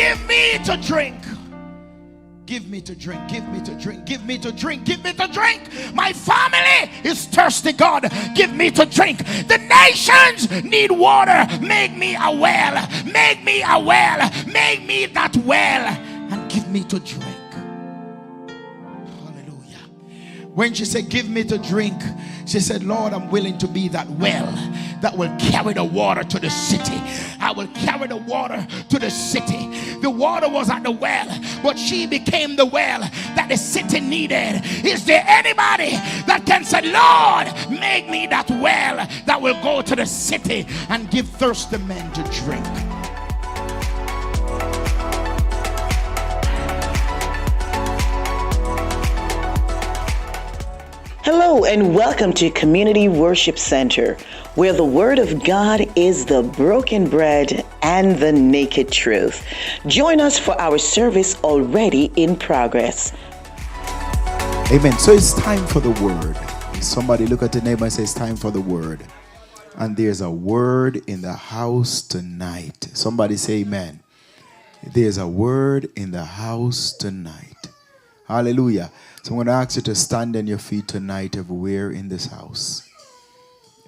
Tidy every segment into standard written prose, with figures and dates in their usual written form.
give me to drink. Give me to drink, give me to drink, give me to drink, give me to drink. My family is thirsty, God. Give me to drink. The nations need water. Make me a well. Make me a well. Make me that well. And give me to drink. Hallelujah. When she said, give me to drink, she said, Lord, I'm willing to be that well that will carry the water to the city. I will carry the water to the city. The water was at the well, but she became the well that the city needed. Is there anybody that can say, Lord, make me that well that will go to the city and give thirsty men to drink? Hello and welcome to Community Worship Center, where the Word of God is the broken bread and the naked truth. Join us for our service already in progress. Amen. So it's time for the Word. Somebody look at the neighbor and say, it's time for the Word. And there's a word in the house tonight. Somebody say amen. There's a word in the house tonight. Hallelujah. So I'm going to ask you to stand on your feet tonight everywhere in this house.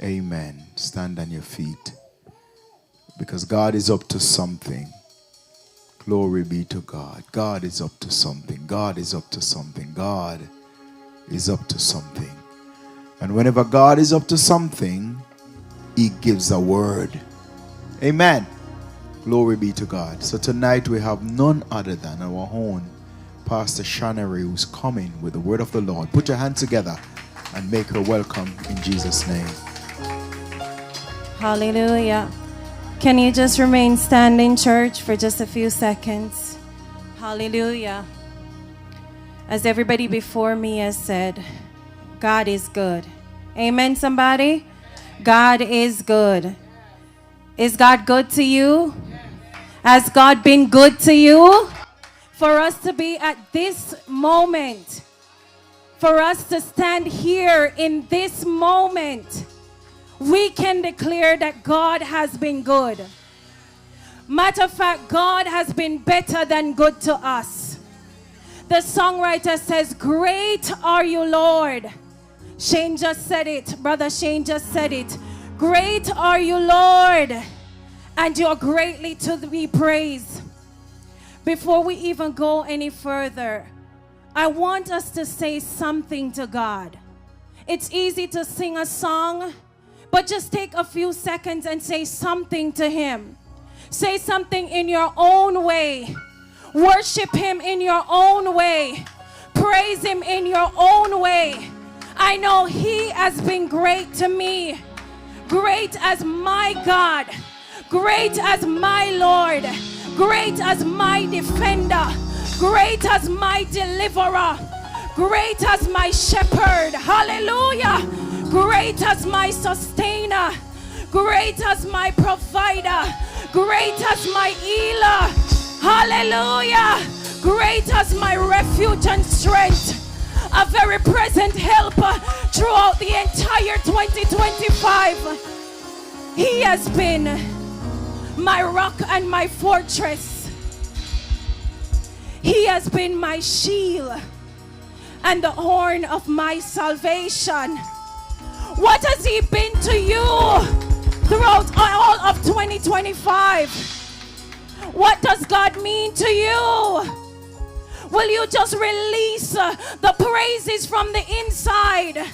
Amen. Stand on your feet. Because God is up to something. Glory be to God. God is up to something. God is up to something. God is up to something. And whenever God is up to something, He gives a word. Amen. Glory be to God. So tonight we have none other than our own Pastor Shana, who's coming with the word of the Lord. Put your hands together and make her welcome in Jesus' name. Hallelujah. Can you just remain standing, church, for just a few seconds? Hallelujah. As everybody before me has said, God is good. Amen, somebody? God is good. Is God good to you? Has God been good to you? For us to be at this moment, for us to stand here in this moment, we can declare that God has been good. Matter of fact, God has been better than good to us. The songwriter says, great are you, Lord. Shane just said it. Brother Shane just said it. Great are you, Lord, and you're greatly to be praised. Before we even go any further, I want us to say something to God. It's easy to sing a song, but just take a few seconds and say something to Him. Say something in your own way. Worship Him in your own way. Praise Him in your own way. I know He has been great to me. Great as my God. Great as my Lord. Great as my defender. Great as my deliverer. Great as my shepherd. Hallelujah. Great as my sustainer. Great as my provider. Great as my healer. Hallelujah. Great as my refuge and strength. A very present helper throughout the entire 2025. He has been my rock and my fortress. He has been my shield and the horn of my salvation. What has He been to you throughout all of 2025? What does God mean to you? Will you just release the praises from the inside?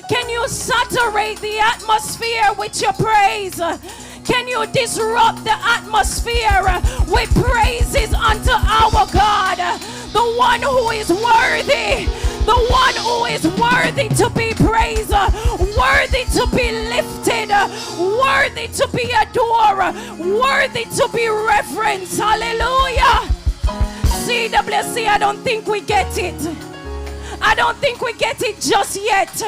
Can you saturate the atmosphere with your praise? Can you disrupt the atmosphere with praises unto our God, the one who is worthy, the one who is worthy to be praised, worthy to be lifted, worthy to be adored, worthy to be reverenced. Hallelujah. CWC, I don't think we get it. I don't think we get it just yet.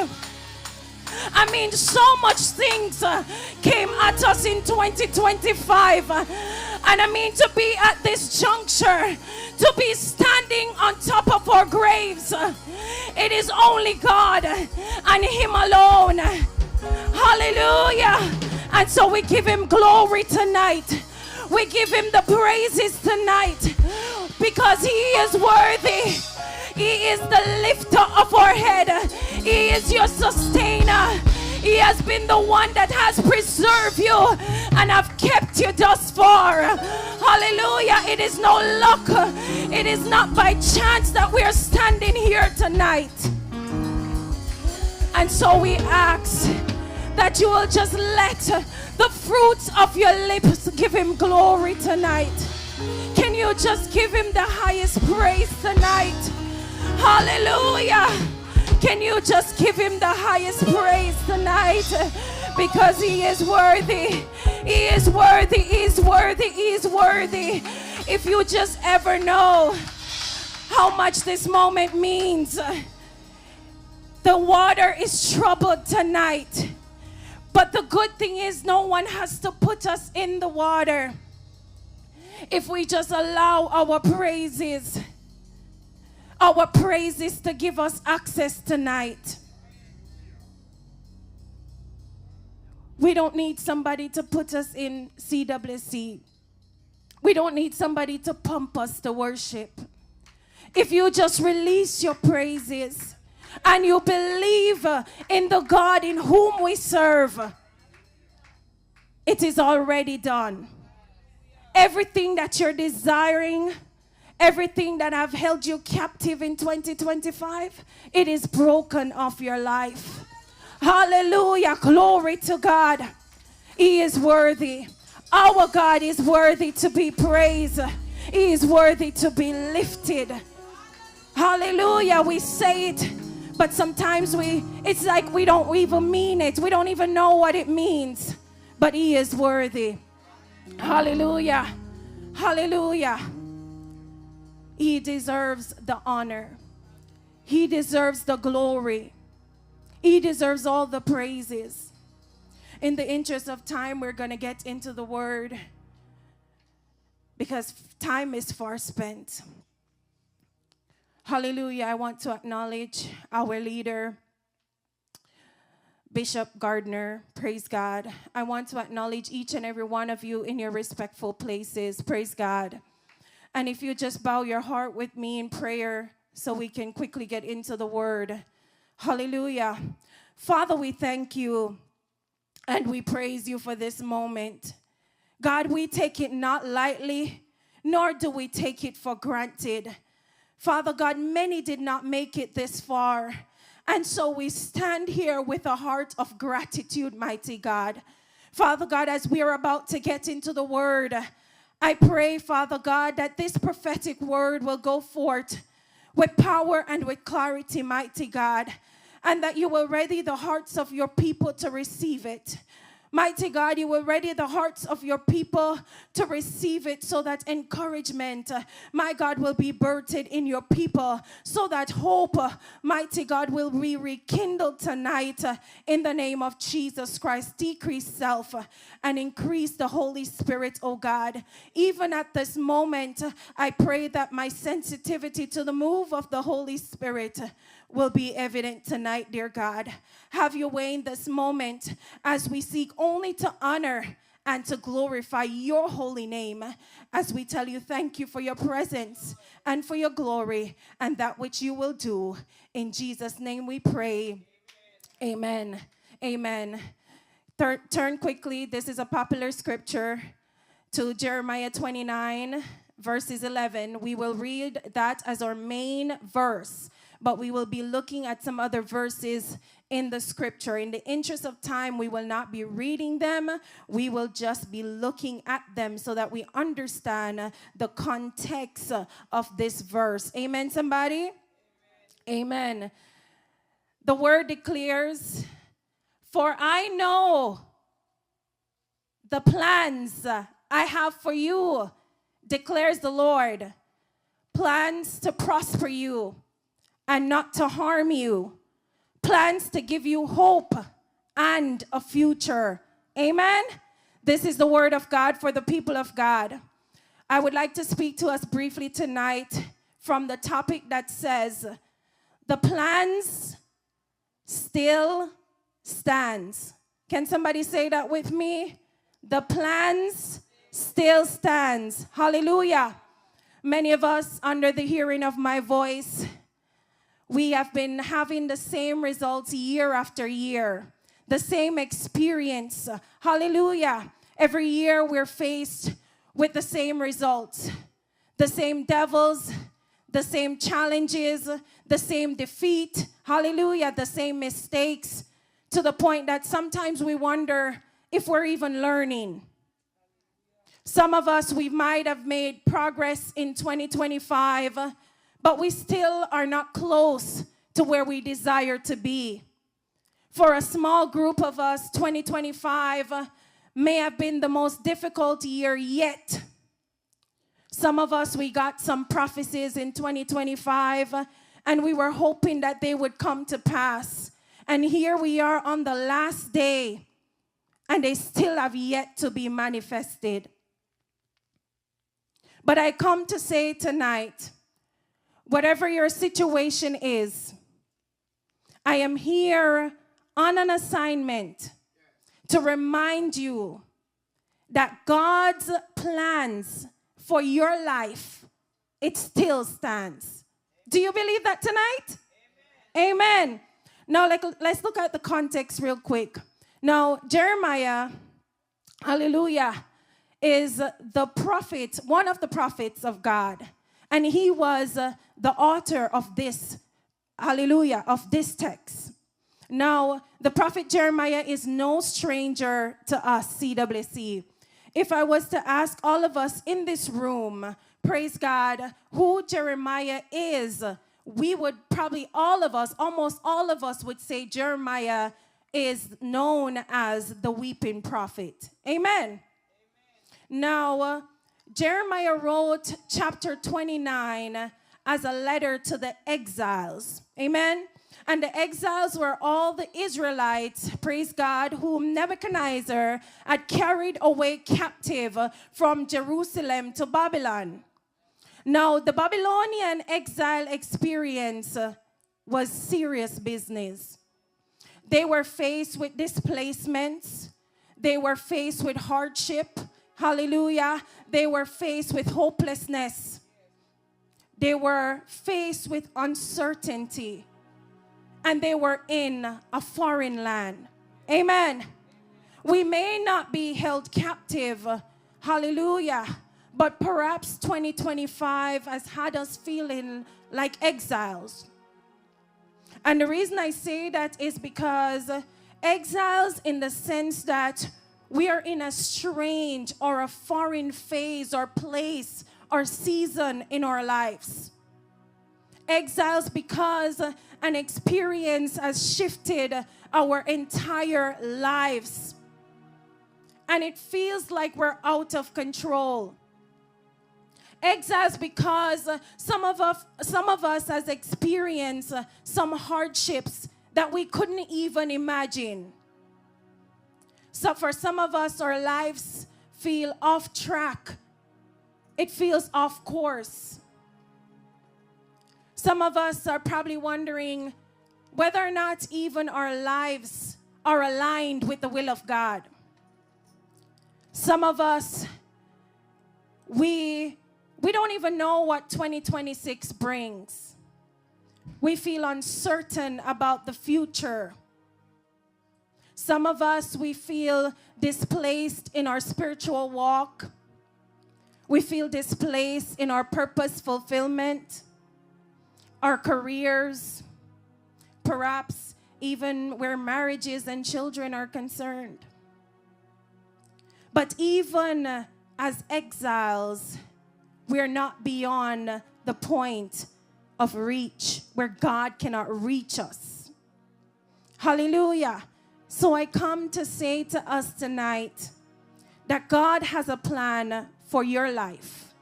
I mean, so much things came at us in 2025. And I mean, to be at this juncture, to be standing on top of our graves, it is only God and Him alone. Hallelujah. And so we give Him glory tonight. We give him the praises tonight because he is worthy. He is the lifter of our head. He is your sustainer. He has been the one that has preserved you and have kept you thus far. Hallelujah. It is no luck. It is not by chance that we are standing here tonight. And so we ask that you will just let the fruits of your lips give him glory tonight. Can you just give him the highest praise tonight? Hallelujah. Can you just give him the highest praise tonight? Because he is worthy. He is worthy. He is worthy. He is worthy. If you just ever know how much this moment means. The water is troubled tonight. But the good thing is no one has to put us in the water. If we just allow our praises to give us access tonight. We don't need somebody to put us in CWC. We don't need somebody to pump us to worship. If you just release your praises and you believe in the God in whom we serve, it is already done. Everything that you're desiring, everything that have held you captive in 2025, it is broken off your life. Hallelujah. Glory to God. He is worthy. Our God is worthy to be praised. He is worthy to be lifted. Hallelujah. We say it, but sometimes it's like we don't even mean it. We don't even know what it means. But he is worthy. Hallelujah. Hallelujah. He deserves the honor. He deserves the glory. He deserves all the praises. In the interest of time, we're going to get into the word because time is far spent. Hallelujah. I want to acknowledge our leader, Bishop Gardner. Praise God. I want to acknowledge each and every one of you in your respectful places. Praise God. And if you just bow your heart with me in prayer so we can quickly get into the word. Hallelujah. Father, we thank you and we praise you for this moment. God, we take it not lightly, nor do we take it for granted. Father God, many did not make it this far. And so we stand here with a heart of gratitude, mighty God. Father God, as we are about to get into the word, I pray, Father God, that this prophetic word will go forth with power and with clarity, mighty God, and that you will ready the hearts of your people to receive it. Mighty God, you will ready the hearts of your people to receive it so that encouragement, my God, will be birthed in your people so that hope, mighty God, will be rekindled tonight in the name of Jesus Christ. Decrease self and increase the Holy Spirit, oh God. Even at this moment, I pray that my sensitivity to the move of the Holy Spirit will be evident tonight, dear God. Have your way in this moment as we seek only to honor and to glorify your holy name, as we tell you thank you for your presence and for your glory and that which you will do. In Jesus' name we pray. Amen. Amen. Turn quickly. This is a popular scripture to Jeremiah 29, verses 11. We will read that as our main verse, but we will be looking at some other verses in the scripture. In the interest of time, we will not be reading them. We will just be looking at them so that we understand the context of this verse. Amen, somebody? Amen. The word declares, "For I know the plans I have for you, declares the Lord, plans to prosper you and not to harm you, plans to give you hope and a future." Amen? This is the word of God for the people of God. I would like to speak to us briefly tonight from the topic that says, the plans still stands. Can somebody say that with me? The plans still stands. Hallelujah. Many of us, under the hearing of my voice, we have been having the same results year after year, the same experience. Hallelujah. Every year we're faced with the same results, the same devils, the same challenges, the same defeat. Hallelujah. The same mistakes, to the point that sometimes we wonder if we're even learning. Some of us, we might have made progress in 2025, but we still are not close to where we desire to be. For a small group of us, 2025 may have been the most difficult year yet. Some of us, we got some prophecies in 2025, and we were hoping that they would come to pass. And here we are on the last day, and they still have yet to be manifested. But I come to say tonight, whatever your situation is, I am here on an assignment to remind you that God's plans for your life, it still stands. Do you believe that tonight? Amen. Now let's look at the context real quick. Now, Jeremiah, hallelujah, is the prophet, one of the prophets of God. And he was the author of this, hallelujah, of this text. Now, the prophet Jeremiah is no stranger to us, CWC. If I was to ask all of us in this room, praise God, who Jeremiah is, we would probably almost all of us would say Jeremiah is known as the weeping prophet. Amen. Now, Jeremiah wrote chapter 29 as a letter to the exiles. Amen. And the exiles were all the Israelites, praise God, whom Nebuchadnezzar had carried away captive from Jerusalem to Babylon. Now, the Babylonian exile experience was serious business. They were faced with displacements. They were faced with hardship. Hallelujah. They were faced with hopelessness. They were faced with uncertainty. And they were in a foreign land. Amen. We may not be held captive. Hallelujah. But perhaps 2025 has had us feeling like exiles. And the reason I say that is because exiles in the sense that we are in a strange or a foreign phase or place or season in our lives. Exiles because an experience has shifted our entire lives. And it feels like we're out of control. Exiles because some of us has experienced some hardships that we couldn't even imagine. So for some of us, our lives feel off track. It feels off course. Some of us are probably wondering whether or not even our lives are aligned with the will of God. Some of us, we don't even know what 2026 brings. We feel uncertain about the future. Some of us, we feel displaced in our spiritual walk. We feel displaced in our purpose fulfillment, our careers, perhaps even where marriages and children are concerned. But even as exiles, we're not beyond the point of reach where God cannot reach us. Hallelujah. So I come to say to us tonight that God has a plan for your life.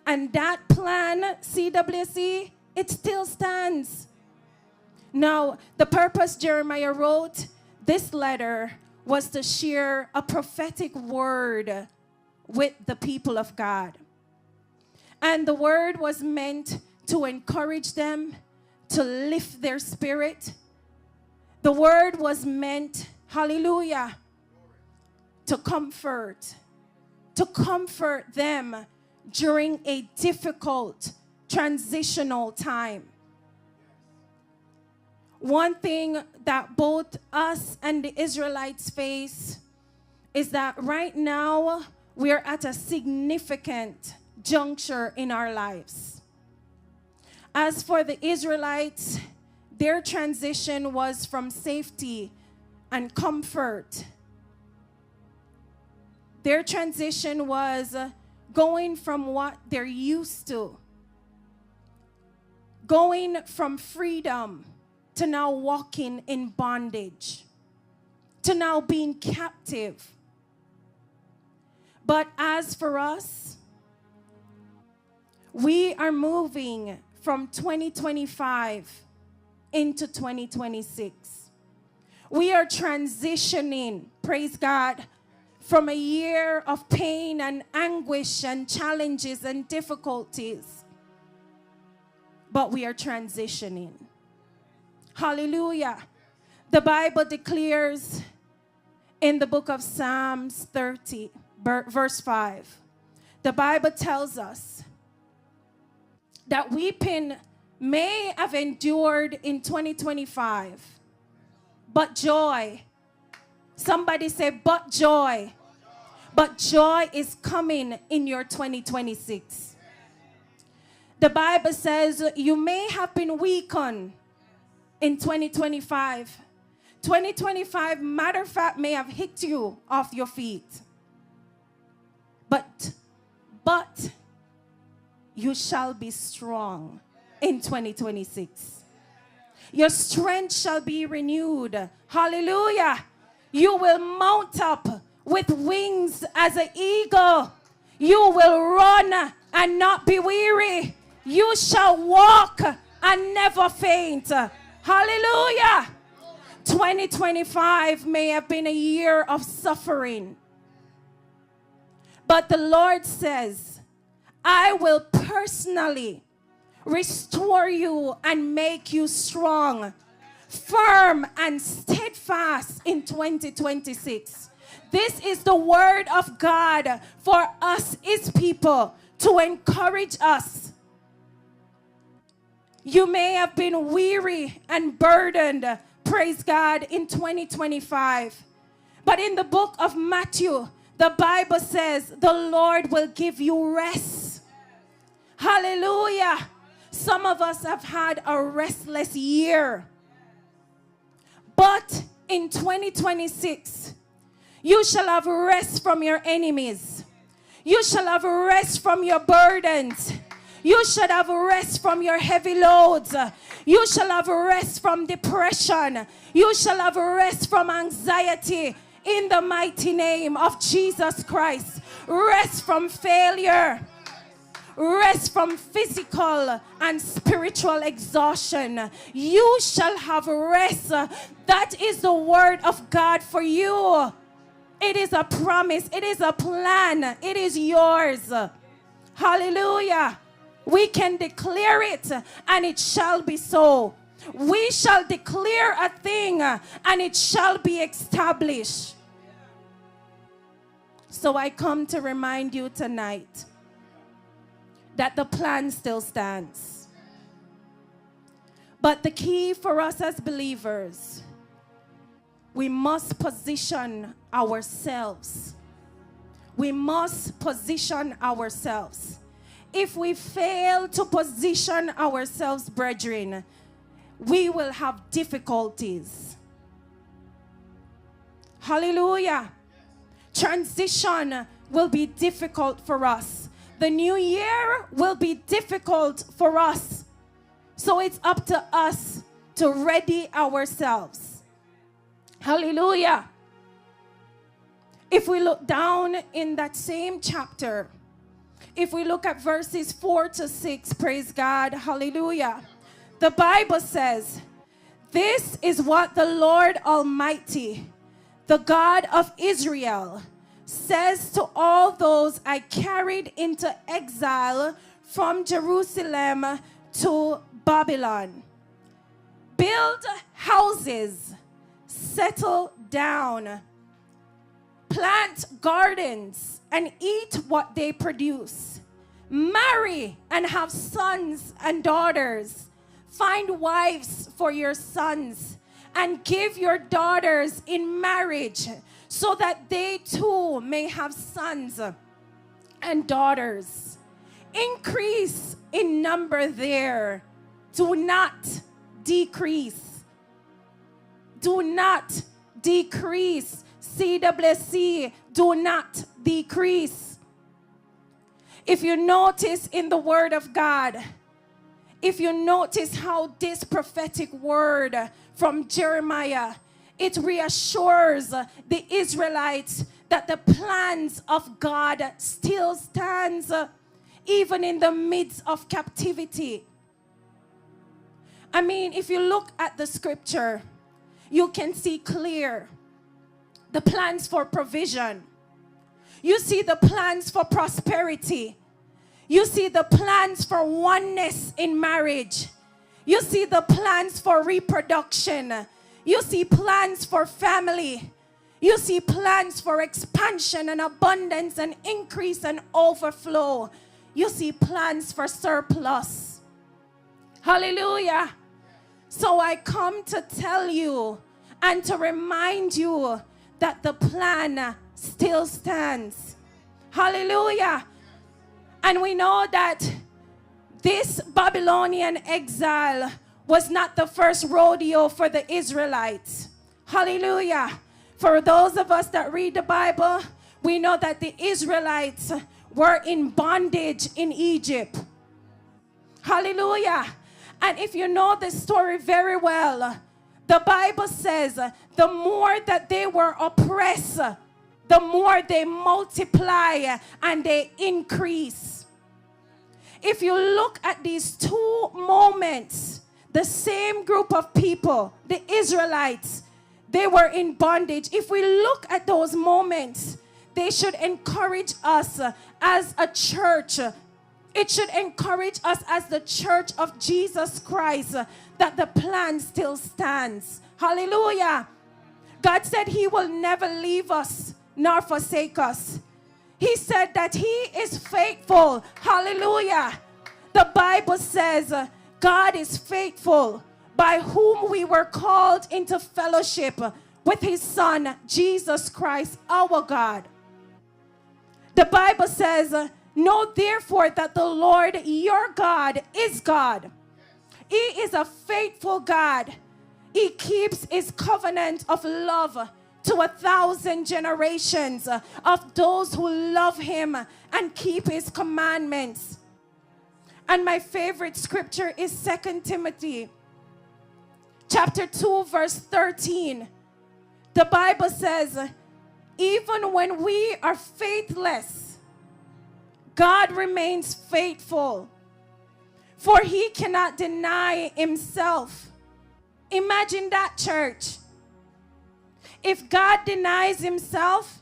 And that plan, CWC, it still stands. Now, the purpose Jeremiah wrote this letter was to share a prophetic word with the people of God. And the word was meant to encourage them, to lift their spirit. The word was meant, hallelujah, to comfort, to comfort them during a difficult transitional time. One thing that both us and the Israelites face is that right now we are at a significant juncture in our lives. As for the Israelites, their transition was from safety and comfort. Their transition was going from what they're used to, going from freedom to now walking in bondage, to now being captive. But as for us, we are moving from 2025 into 2026. We are transitioning, praise God, from a year of pain and anguish and challenges and difficulties. But we are transitioning. Hallelujah. The Bible declares in the book of Psalms 30, verse 5, the Bible tells us that weeping may have endured in 2025, but joy, somebody say, but joy is coming in your 2026. The Bible says you may have been weakened in 2025. 2025, matter of fact, may have hit you off your feet. But you shall be strong in 2026. Your strength shall be renewed. Hallelujah. You will mount up with wings as an eagle. You will run and not be weary. You shall walk and never faint. Hallelujah. 2025 may have been a year of suffering. But the Lord says, I will personally restore you and make you strong, firm, and steadfast in 2026. This is the word of God for us, His people, to encourage us. You may have been weary and burdened, praise God, in 2025. But in the book of Matthew, the Bible says the Lord will give you rest. Hallelujah. Some of us have had a restless year. But in 2026, you shall have rest from your enemies. You shall have rest from your burdens. You shall have rest from your heavy loads. You shall have rest from depression. You shall have rest from anxiety in the mighty name of Jesus Christ. Rest from failure. Rest from physical and spiritual exhaustion. You shall have rest. That is the word of God for you. It is a promise. It is a plan. It is yours. Hallelujah. We can declare it and it shall be so. We shall declare a thing and it shall be established. So I come to remind you tonight that the plan still stands. But the key for us as believers, we must position ourselves. We must position ourselves. If we fail to position ourselves, brethren, we will have difficulties. Hallelujah. Transition will be difficult for us. The new year will be difficult for us. So it's up to us to ready ourselves. Hallelujah. If we look down in that same chapter, if we look at verses 4 to 6, praise God, hallelujah. The Bible says, this is what the Lord Almighty, the God of Israel, says to all those I carried into exile from Jerusalem to Babylon. Build houses, settle down, plant gardens and eat what they produce. Marry and have sons and daughters. Find wives for your sons and give your daughters in marriage so that they too may have sons and daughters. Increase in number there. Do not decrease. Do not decrease. CWC, do not decrease. If you notice in the Word of God, if you notice how this prophetic word from Jeremiah, it reassures the Israelites that the plans of God still stands even in the midst of captivity. I mean, if you look at the scripture, you can see clear the plans for provision. You see the plans for prosperity. You see the plans for oneness in marriage. You see the plans for reproduction. You see plans for family. You see plans for expansion and abundance and increase and overflow. You see plans for surplus. Hallelujah. So I come to tell you and to remind you that the plan still stands. Hallelujah. And we know that this Babylonian exile was not the first rodeo for the Israelites. Hallelujah. For those of us that read the Bible, we know that the Israelites were in bondage in Egypt. Hallelujah. And if you know the story very well, the Bible says the more that they were oppressed, the more they multiply and they increase. If you look at these two moments, the same group of people, the Israelites, they were in bondage. If we look at those moments, they should encourage us as a church. It should encourage us as the church of Jesus Christ that the plan still stands. Hallelujah. God said he will never leave us nor forsake us. He said that he is faithful. Hallelujah. The Bible says God is faithful, by whom we were called into fellowship with his Son, Jesus Christ, our God. The Bible says, know therefore that the Lord your God is God. He is a faithful God. He keeps his covenant of love to 1,000 generations of those who love him and keep his commandments. And my favorite scripture is 2 Timothy chapter 2 verse 13. The Bible says, even when we are faithless, God remains faithful, for he cannot deny himself. Imagine that, church. If God denies himself,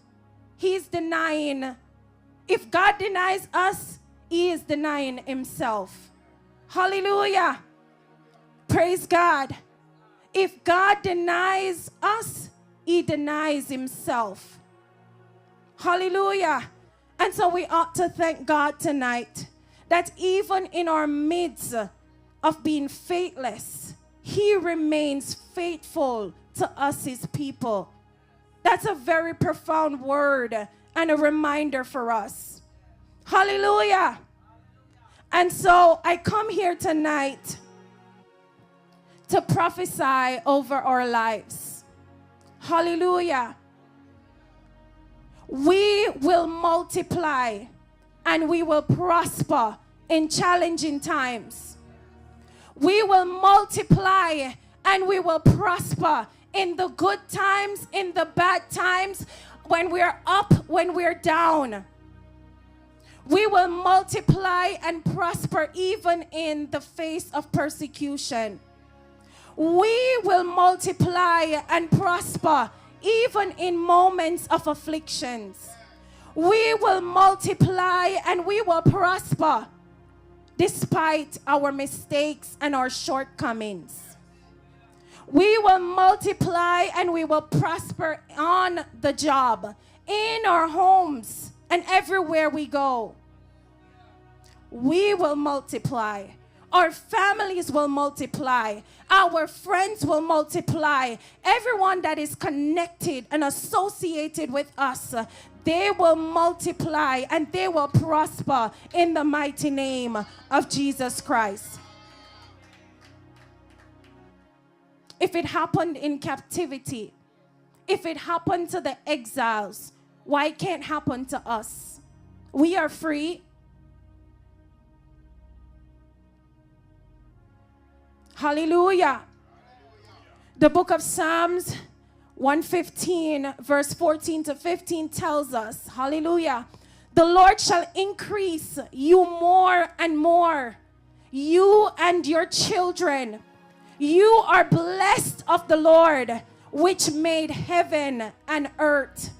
he's denying. If God denies us, he is denying himself. Hallelujah. Praise God. If God denies us, he denies himself. Hallelujah. And so we ought to thank God tonight that even in our midst of being faithless, he remains faithful to us, his people. That's a very profound word and a reminder for us. Hallelujah. And so I come here tonight to prophesy over our lives. Hallelujah. We will multiply and we will prosper in challenging times. We will multiply and we will prosper in the good times, in the bad times, when we're up, when we're down. We will multiply and prosper even in the face of persecution. We will multiply and prosper even in moments of afflictions. We will multiply and we will prosper despite our mistakes and our shortcomings. We will multiply and we will prosper on the job, in our homes, And everywhere we go, we will multiply. Our families will multiply. Our friends will multiply. Everyone that is connected and associated with us, they will multiply and they will prosper in the mighty name of Jesus Christ. If it happened in captivity, if it happened to the exiles, why can't happen to us? We are free. Hallelujah. The book of Psalms 115 verse 14 to 15 tells us, hallelujah, the Lord shall increase you more and more, you and your children. You are blessed of the Lord, which made heaven and earth.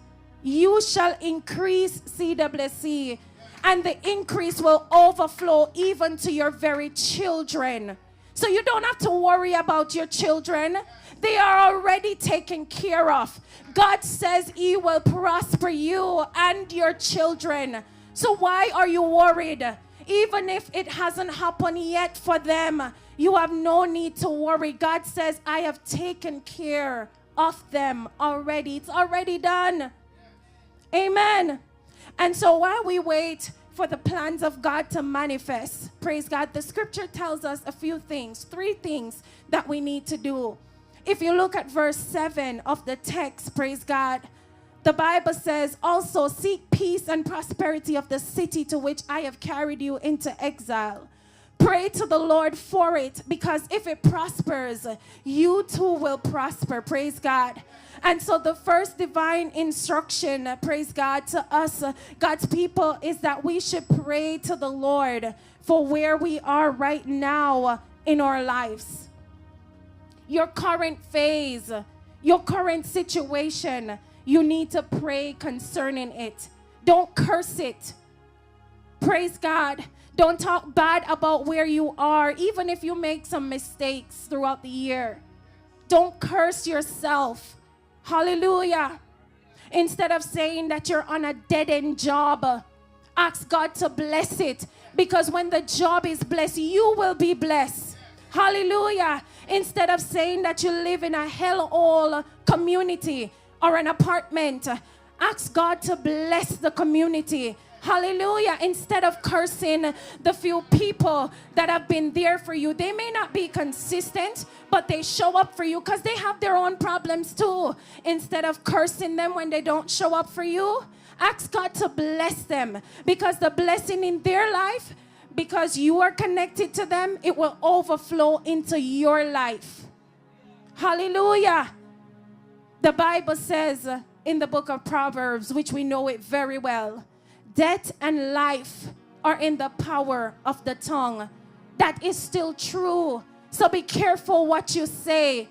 You shall increase, CWC, and the increase will overflow even to your very children. So you don't have to worry about your children. They are already taken care of. God says He will prosper you and your children. So why are you worried? Even if it hasn't happened yet for them, you have no need to worry. God says, I have taken care of them already. It's already done. Amen. And so while we wait for the plans of God to manifest, praise God, the scripture tells us a few things, 3 things that we need to do. If you look at verse 7 of the text, praise God, the Bible says, also seek peace and prosperity of the city to which I have carried you into exile. Pray to the Lord for it, because if it prospers, you too will prosper. Praise God. And so the first divine instruction, praise God, to us, God's people, is that we should pray to the Lord for where we are right now in our lives. Your current phase, your current situation, you need to pray concerning it. Don't curse it. Praise God. Don't talk bad about where you are, even if you make some mistakes throughout the year. Don't curse yourself. Hallelujah. Instead of saying that you're on a dead-end job, ask God to bless it. Because when the job is blessed, you will be blessed. Hallelujah. Instead of saying that you live in a hellhole community or an apartment, ask God to bless the community. Hallelujah. Instead of cursing the few people that have been there for you. They may not be consistent, but they show up for you because they have their own problems too. Instead of cursing them when they don't show up for you, ask God to bless them, because the blessing in their life, because you are connected to them, it will overflow into your life. Hallelujah. The Bible says in the book of Proverbs, which we know it very well, death and life are in the power of the tongue. That is still true. So be careful what you say.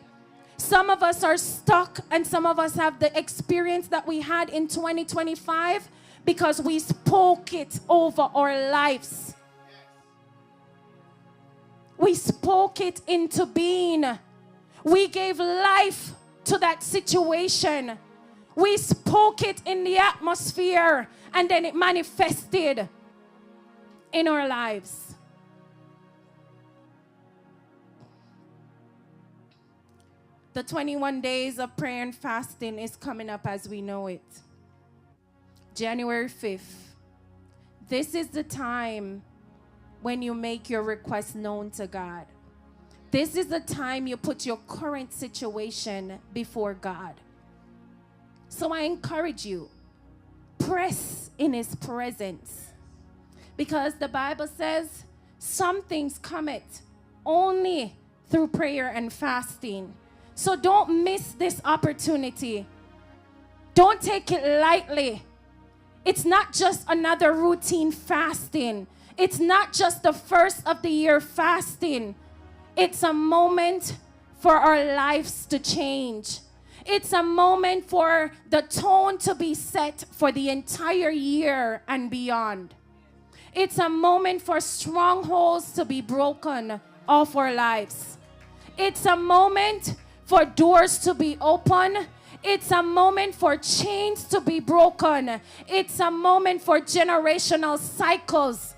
Some of us are stuck, and some of us have the experience that we had in 2025 because we spoke it over our lives. We spoke it into being. We gave life to that situation. We spoke it in the atmosphere, and then it manifested in our lives. The 21 days of prayer and fasting is coming up as we know it. January 5th. This is the time when you make your request known to God. This is the time you put your current situation before God. So I encourage you, press in His presence, because the Bible says some things cometh only through prayer and fasting. So don't miss this opportunity. Don't take it lightly. It's not just another routine fasting. It's not just the first of the year fasting. It's a moment for our lives to change. It's a moment for the tone to be set for the entire year and beyond. It's a moment for strongholds to be broken off our lives. It's a moment for doors to be open. It's a moment for chains to be broken. It's a moment for generational cycles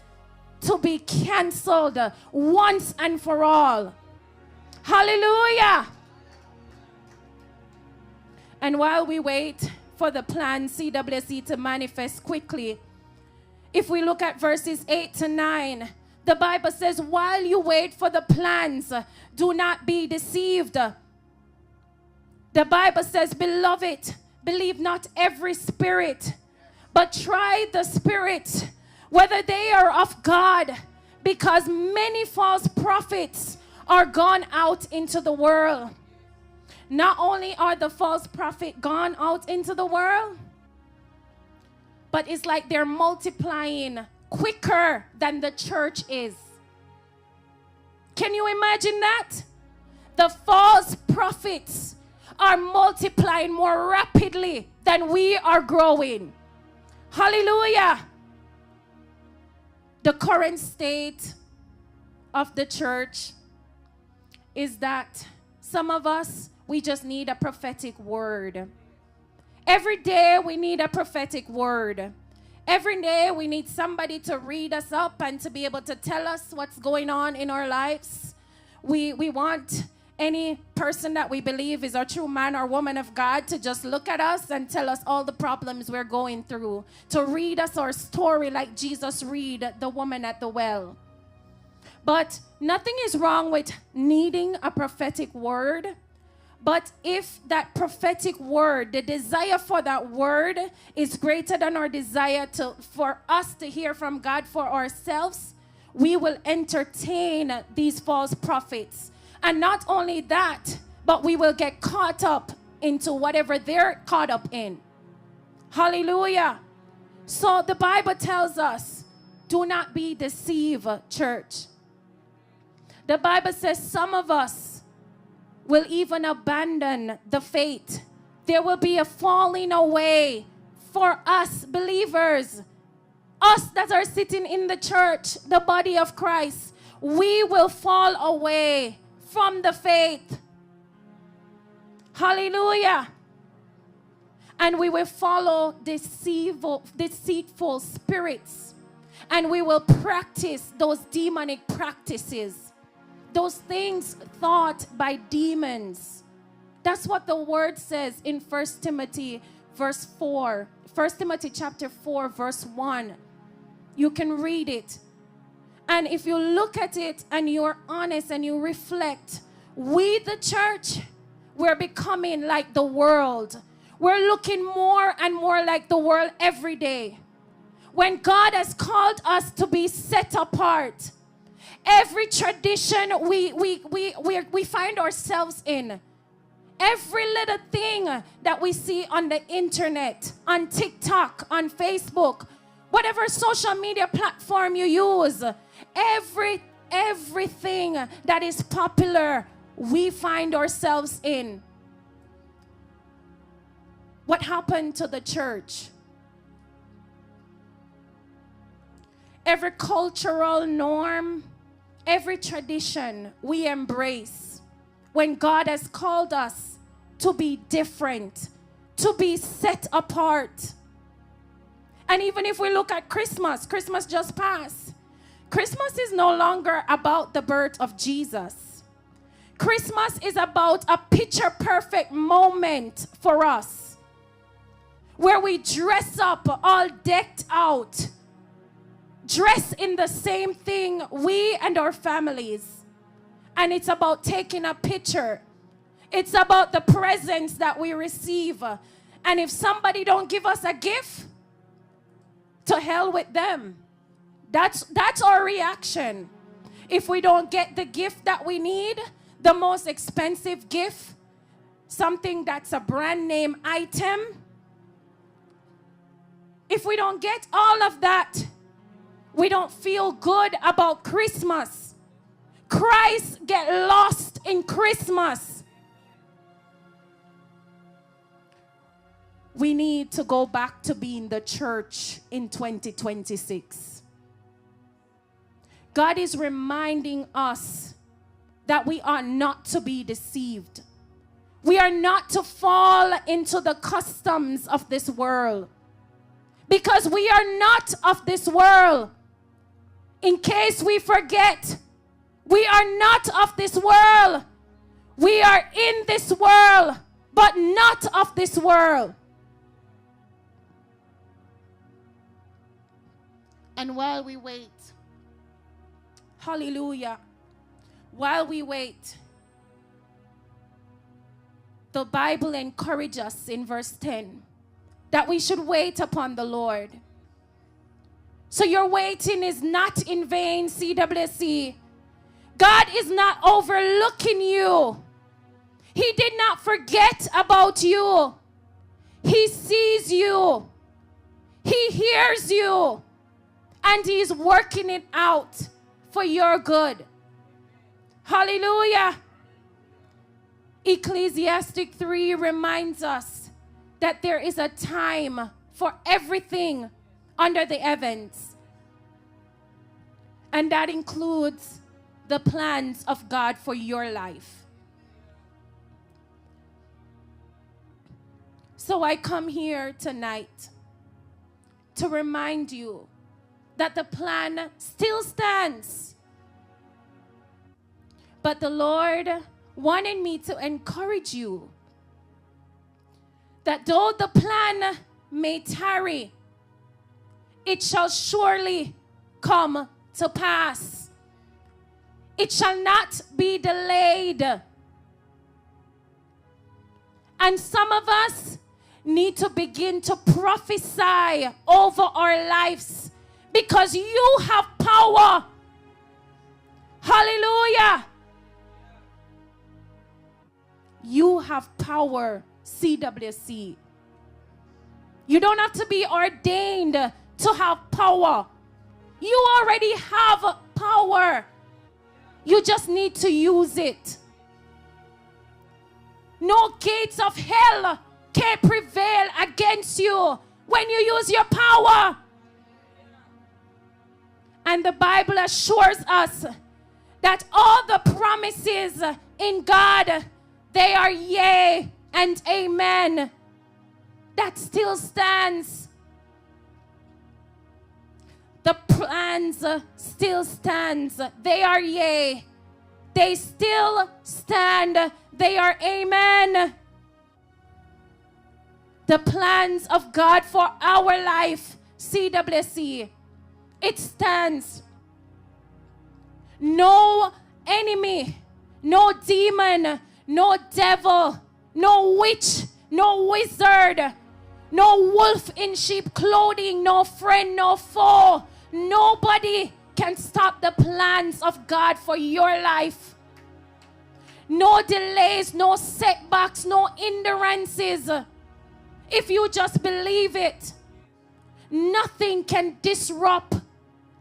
to be canceled once and for all. Hallelujah. And while we wait for the plan CWC to manifest quickly, if we look at verses 8 to 9, the Bible says, while you wait for the plans, do not be deceived. The Bible says, beloved, believe not every spirit, but try the spirits, whether they are of God, because many false prophets are gone out into the world. Not only are the false prophets gone out into the world, but it's like they're multiplying quicker than the church is. Can you imagine that? The false prophets are multiplying more rapidly than we are growing. Hallelujah. The current state of the church is that some of us, we just need a prophetic word. Every day we need a prophetic word. Every day we need somebody to read us up and to be able to tell us what's going on in our lives. We want any person that we believe is a true man or woman of God to just look at us and tell us all the problems we're going through. To read us our story like Jesus read the woman at the well. But nothing is wrong with needing a prophetic word. But if that prophetic word, the desire for that word is greater than our desire for us to hear from God for ourselves, we will entertain these false prophets. And not only that, but we will get caught up into whatever they're caught up in. Hallelujah. So the Bible tells us, do not be deceived, church. The Bible says some of us will even abandon the faith. There will be a falling away for us believers. Us that are sitting in the church, the body of Christ, we will fall away from the faith. Hallelujah. And we will follow deceitful spirits. And we will practice those demonic practices. Those things thought by demons. That's what the word says in 1 Timothy verse 4. 1 Timothy chapter 4 verse 1. You can read it. And if you look at it and you're honest and you reflect, we the church, we're becoming like the world. We're looking more and more like the world every day. When God has called us to be set apart, every tradition we find ourselves in, every little thing that we see on the internet, on TikTok, on Facebook, whatever social media platform you use, everything that is popular, we find ourselves in. What happened to the church? Every cultural norm, every tradition we embrace when God has called us to be different, to be set apart. And even if we look at Christmas just passed. Christmas is no longer about the birth of Jesus. Christmas is about a picture-perfect moment for us where we dress up all decked out, dress in the same thing, we and our families. And it's about taking a picture. It's about the presents that we receive. And if somebody don't give us a gift, to hell with them. That's our reaction. If we don't get the gift that we need, the most expensive gift, something that's a brand name item, if we don't get all of that, we don't feel good about Christmas. Christ get lost in Christmas. We need to go back to being the church in 2026. God is reminding us that we are not to be deceived. We are not to fall into the customs of this world, because we are not of this world. In case we forget, we are not of this world. We are in this world, but not of this world. And while we wait, hallelujah, while we wait, the Bible encourages us in verse 10 that we should wait upon the Lord. So your waiting is not in vain, CWC. God is not overlooking you. He did not forget about you. He sees you. He hears you. And He's working it out for your good. Hallelujah. Ecclesiastic 3 reminds us that there is a time for everything under the heavens. And that includes the plans of God for your life. So I come here tonight to remind you that the plan still stands. But the Lord wanted me to encourage you that though the plan may tarry, it shall surely come to pass. It shall not be delayed. And some of us need to begin to prophesy over our lives, because you have power. Hallelujah. You have power, CWC. You don't have to be ordained to have power. You already have power. You just need to use it. No gates of hell can prevail against you when you use your power. And the Bible assures us that all the promises in God, they are yea and amen. That still stands. The plans still stands. They are yea. They still stand. They are amen. The plans of God for our life, CWC, it stands. No enemy, no demon, no devil, no witch, no wizard, no wolf in sheep clothing, no friend, no foe. Nobody can stop the plans of God for your life. No delays, no setbacks, no hindrances. If you just believe it, nothing can disrupt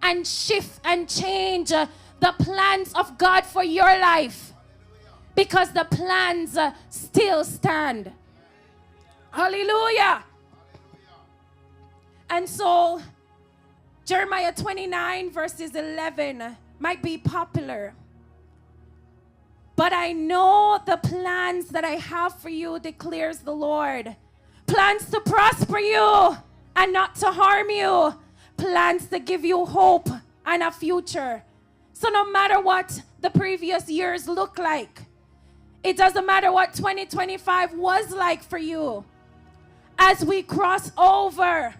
and shift and change the plans of God for your life, because the plans still stand. Hallelujah. And so Jeremiah 29 verses 11 might be popular, but I know the plans that I have for you, declares the Lord. Plans to prosper you and not to harm you. Plans to give you hope and a future. So no matter what the previous years look like, it doesn't matter what 2025 was like for you. As we cross over,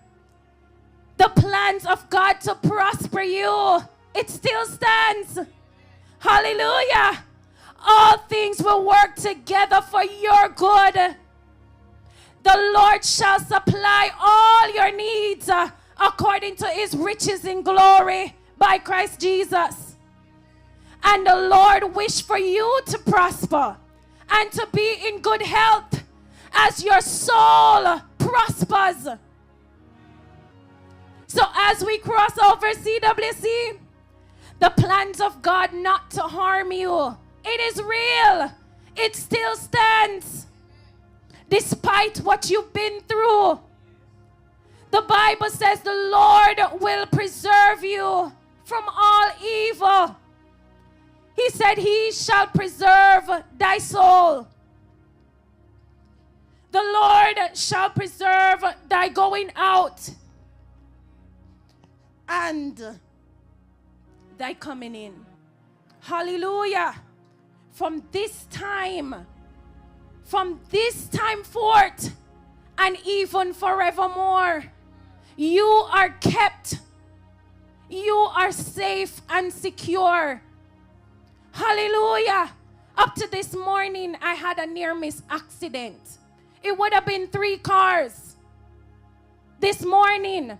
the plans of God to prosper you, it still stands. Hallelujah. All things will work together for your good. The Lord shall supply all your needs according to His riches in glory by Christ Jesus. And the Lord wish for you to prosper and to be in good health as your soul prospers. So as we cross over, CWC, the plans of God not to harm you, it is real. It still stands. Despite what you've been through, the Bible says the Lord will preserve you from all evil. He said He shall preserve thy soul. The Lord shall preserve thy going out and thy coming in. Hallelujah. From this time forth, and even forevermore, you are kept. You are safe and secure. Hallelujah. Up to this morning, I had a near-miss accident. It would have been 3 cars. This morning,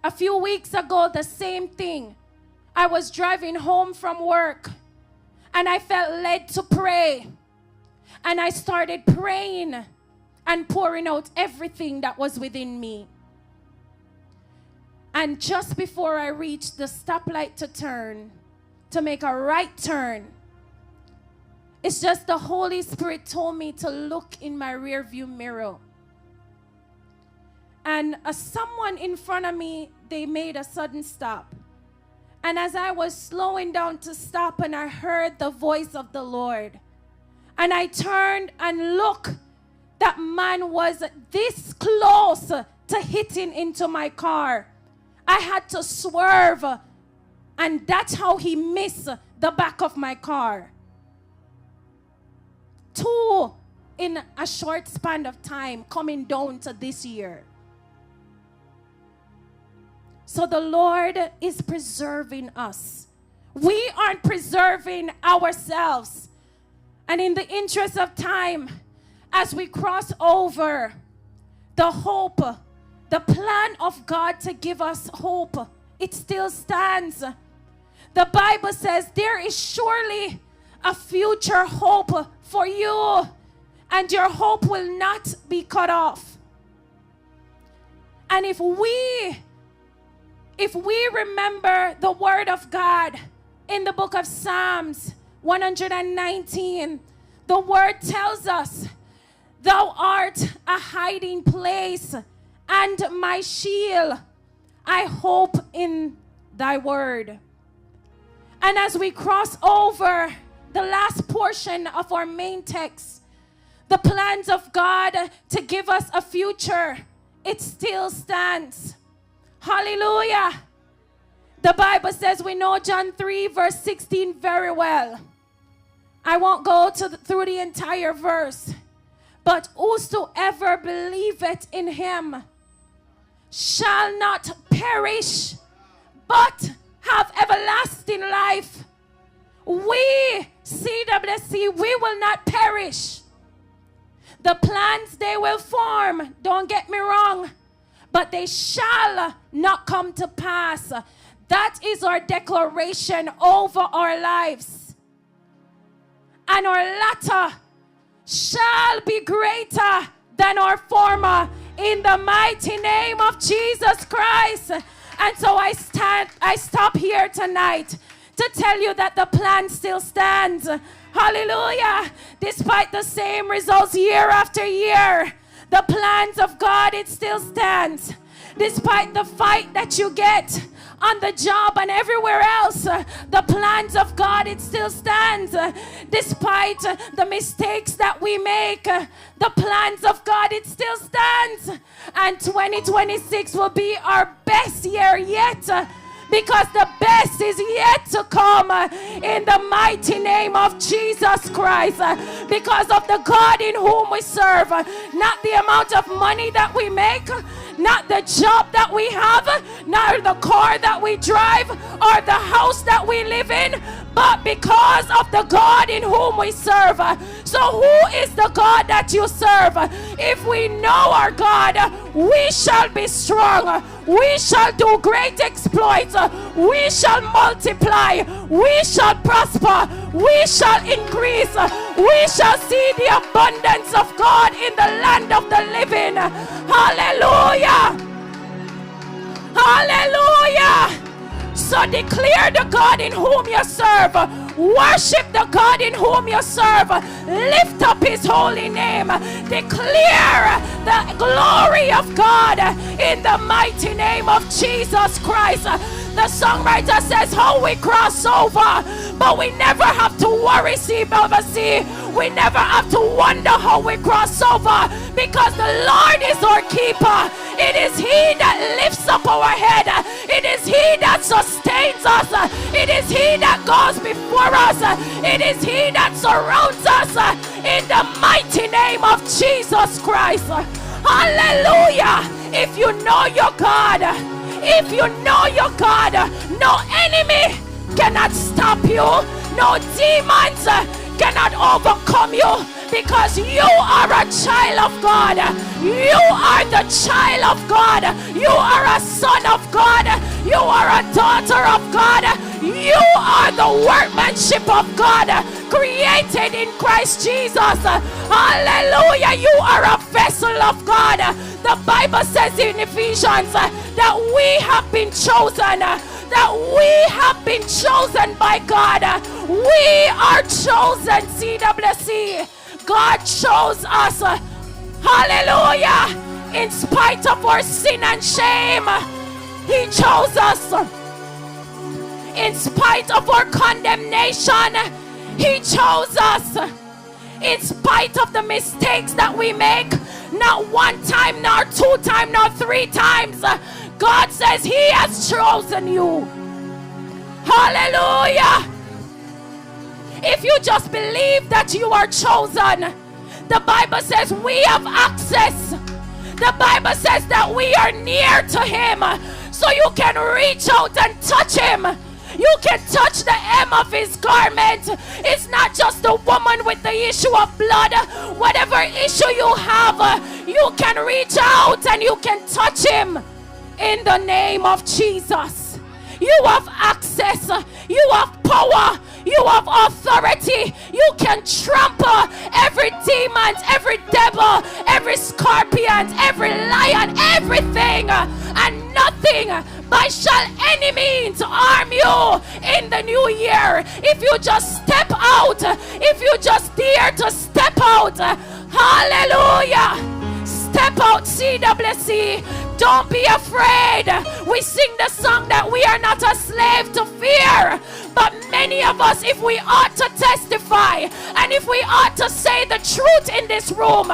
a few weeks ago, the same thing. I was driving home from work, and I felt led to pray. And I started praying and pouring out everything that was within me. And just before I reached the stoplight to make a right turn, it's just the Holy Spirit told me to look in my rear view mirror. And someone in front of me, they made a sudden stop. And as I was slowing down to stop, and I heard the voice of the Lord, and I turned and looked, that man was this close to hitting into my car. I had to swerve, and that's how he missed the back of my car. 2 in a short span of time coming down to this year. So the Lord is preserving us. We aren't preserving ourselves. And in the interest of time, as we cross over, the hope, the plan of God to give us hope, it still stands. The Bible says there is surely a future hope for you, and your hope will not be cut off. And if we remember the word of God in the book of Psalms 119, the word tells us, thou art a hiding place and my shield. I hope in thy word. And as we cross over the last portion of our main text, the plans of God to give us a future, it still stands. Hallelujah. The Bible says, we know John 3 verse 16 very well. I won't go through the entire verse. But whosoever believeth in him shall not perish, but have everlasting life. We, CWC, we will not perish. The plans they will form, don't get me wrong, but they shall not come to pass. That is our declaration over our lives. And our latter shall be greater than our former, in the mighty name of Jesus Christ. And so I stop here tonight to tell you that the plan still stands. Hallelujah. Despite the same results year after year, the plans of God, it still stands. Despite the fight that you get on the job and everywhere else, the plans of God, it still stands. Despite the mistakes that we make, the plans of God, it still stands. And 2026 will be our best year yet, because the best is yet to come, in the mighty name of Jesus Christ, because of the God in whom we serve. Not the amount of money that we make, not the job that we have, not the car that we drive, or the house that we live in, but because of the God in whom we serve. So who is the God that you serve? If we know our God, we shall be strong. We shall do great exploits. We shall multiply. We shall prosper. We shall increase. We shall see the abundance of God in the land of the living. Hallelujah. Hallelujah. So declare the God in whom you serve. Worship the God in whom you serve. Lift up his holy name. Declare the glory of God in the mighty name of Jesus Christ. The songwriter says how we cross over, but we never have to worry, we never have to wonder how we cross over, because the Lord is our keeper. It is he that lifts up our head. It is he that sustains us. It is he that goes before us. It is he that surrounds us in the mighty name of Jesus Christ. Hallelujah. If you know your God, if you know your God, no enemy cannot stop you. No demons cannot overcome you, because you are a child of God. You are the child of God. You are a son of God. You are a daughter of God. You are the workmanship of God, created in Christ Jesus. Hallelujah. You are a vessel of God. The Bible says in Ephesians that we have been chosen, that we have been chosen by God. We are chosen, CWC. God chose us. Hallelujah. In spite of our sin and shame, he chose us. In spite of our condemnation, he chose us. In spite of the mistakes that we make, not one time, nor two times, nor three times, God says he has chosen you. Hallelujah. If you just believe that you are chosen, the Bible says we have access. The Bible says that we are near to him, so you can reach out and touch him. You can touch the hem of his garment. It's not just the woman with the issue of blood. Whatever issue you have, you can reach out and you can touch him in the name of Jesus. You have access. You have power. You have authority. You can trample every demon, every devil, every scorpion, every lion, everything, and nothing by shall any means harm you in the new year. If you just step out, if you just dare to step out, hallelujah. Step out, CWC. Don't be afraid. We sing the song that we are not a slave to fear. But many of us, if we ought to testify and if we ought to say the truth in this room,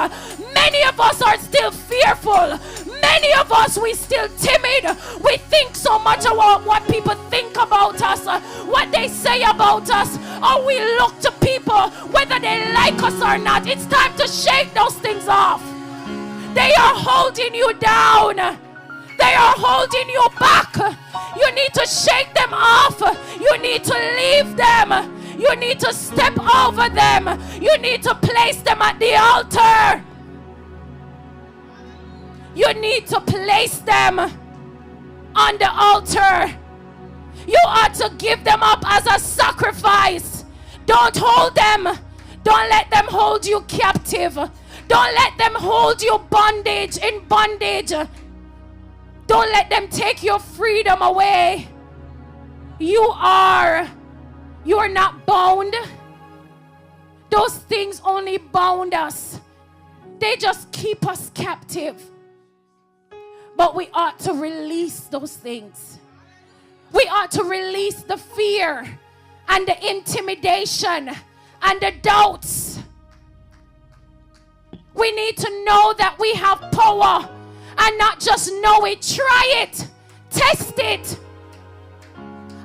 many of us are still fearful. Many of us, we still timid. We think so much about what people think about us, what they say about us, or we look to people whether they like us or not. It's time to shake those things off. They are holding you down. They are holding you back. You need to shake them off. You need to leave them. You need to step over them. You need to place them at the altar. You need to place them on the altar. You ought to give them up as a sacrifice. Don't hold them. Don't let them hold you captive. Don't let them hold you in bondage. Don't let them take your freedom away. You are not bound. Those things only bound us. They just keep us captive. But we ought to release those things. We ought to release the fear and the intimidation and the doubts. We need to know that we have power, and not just know it, try it, test it.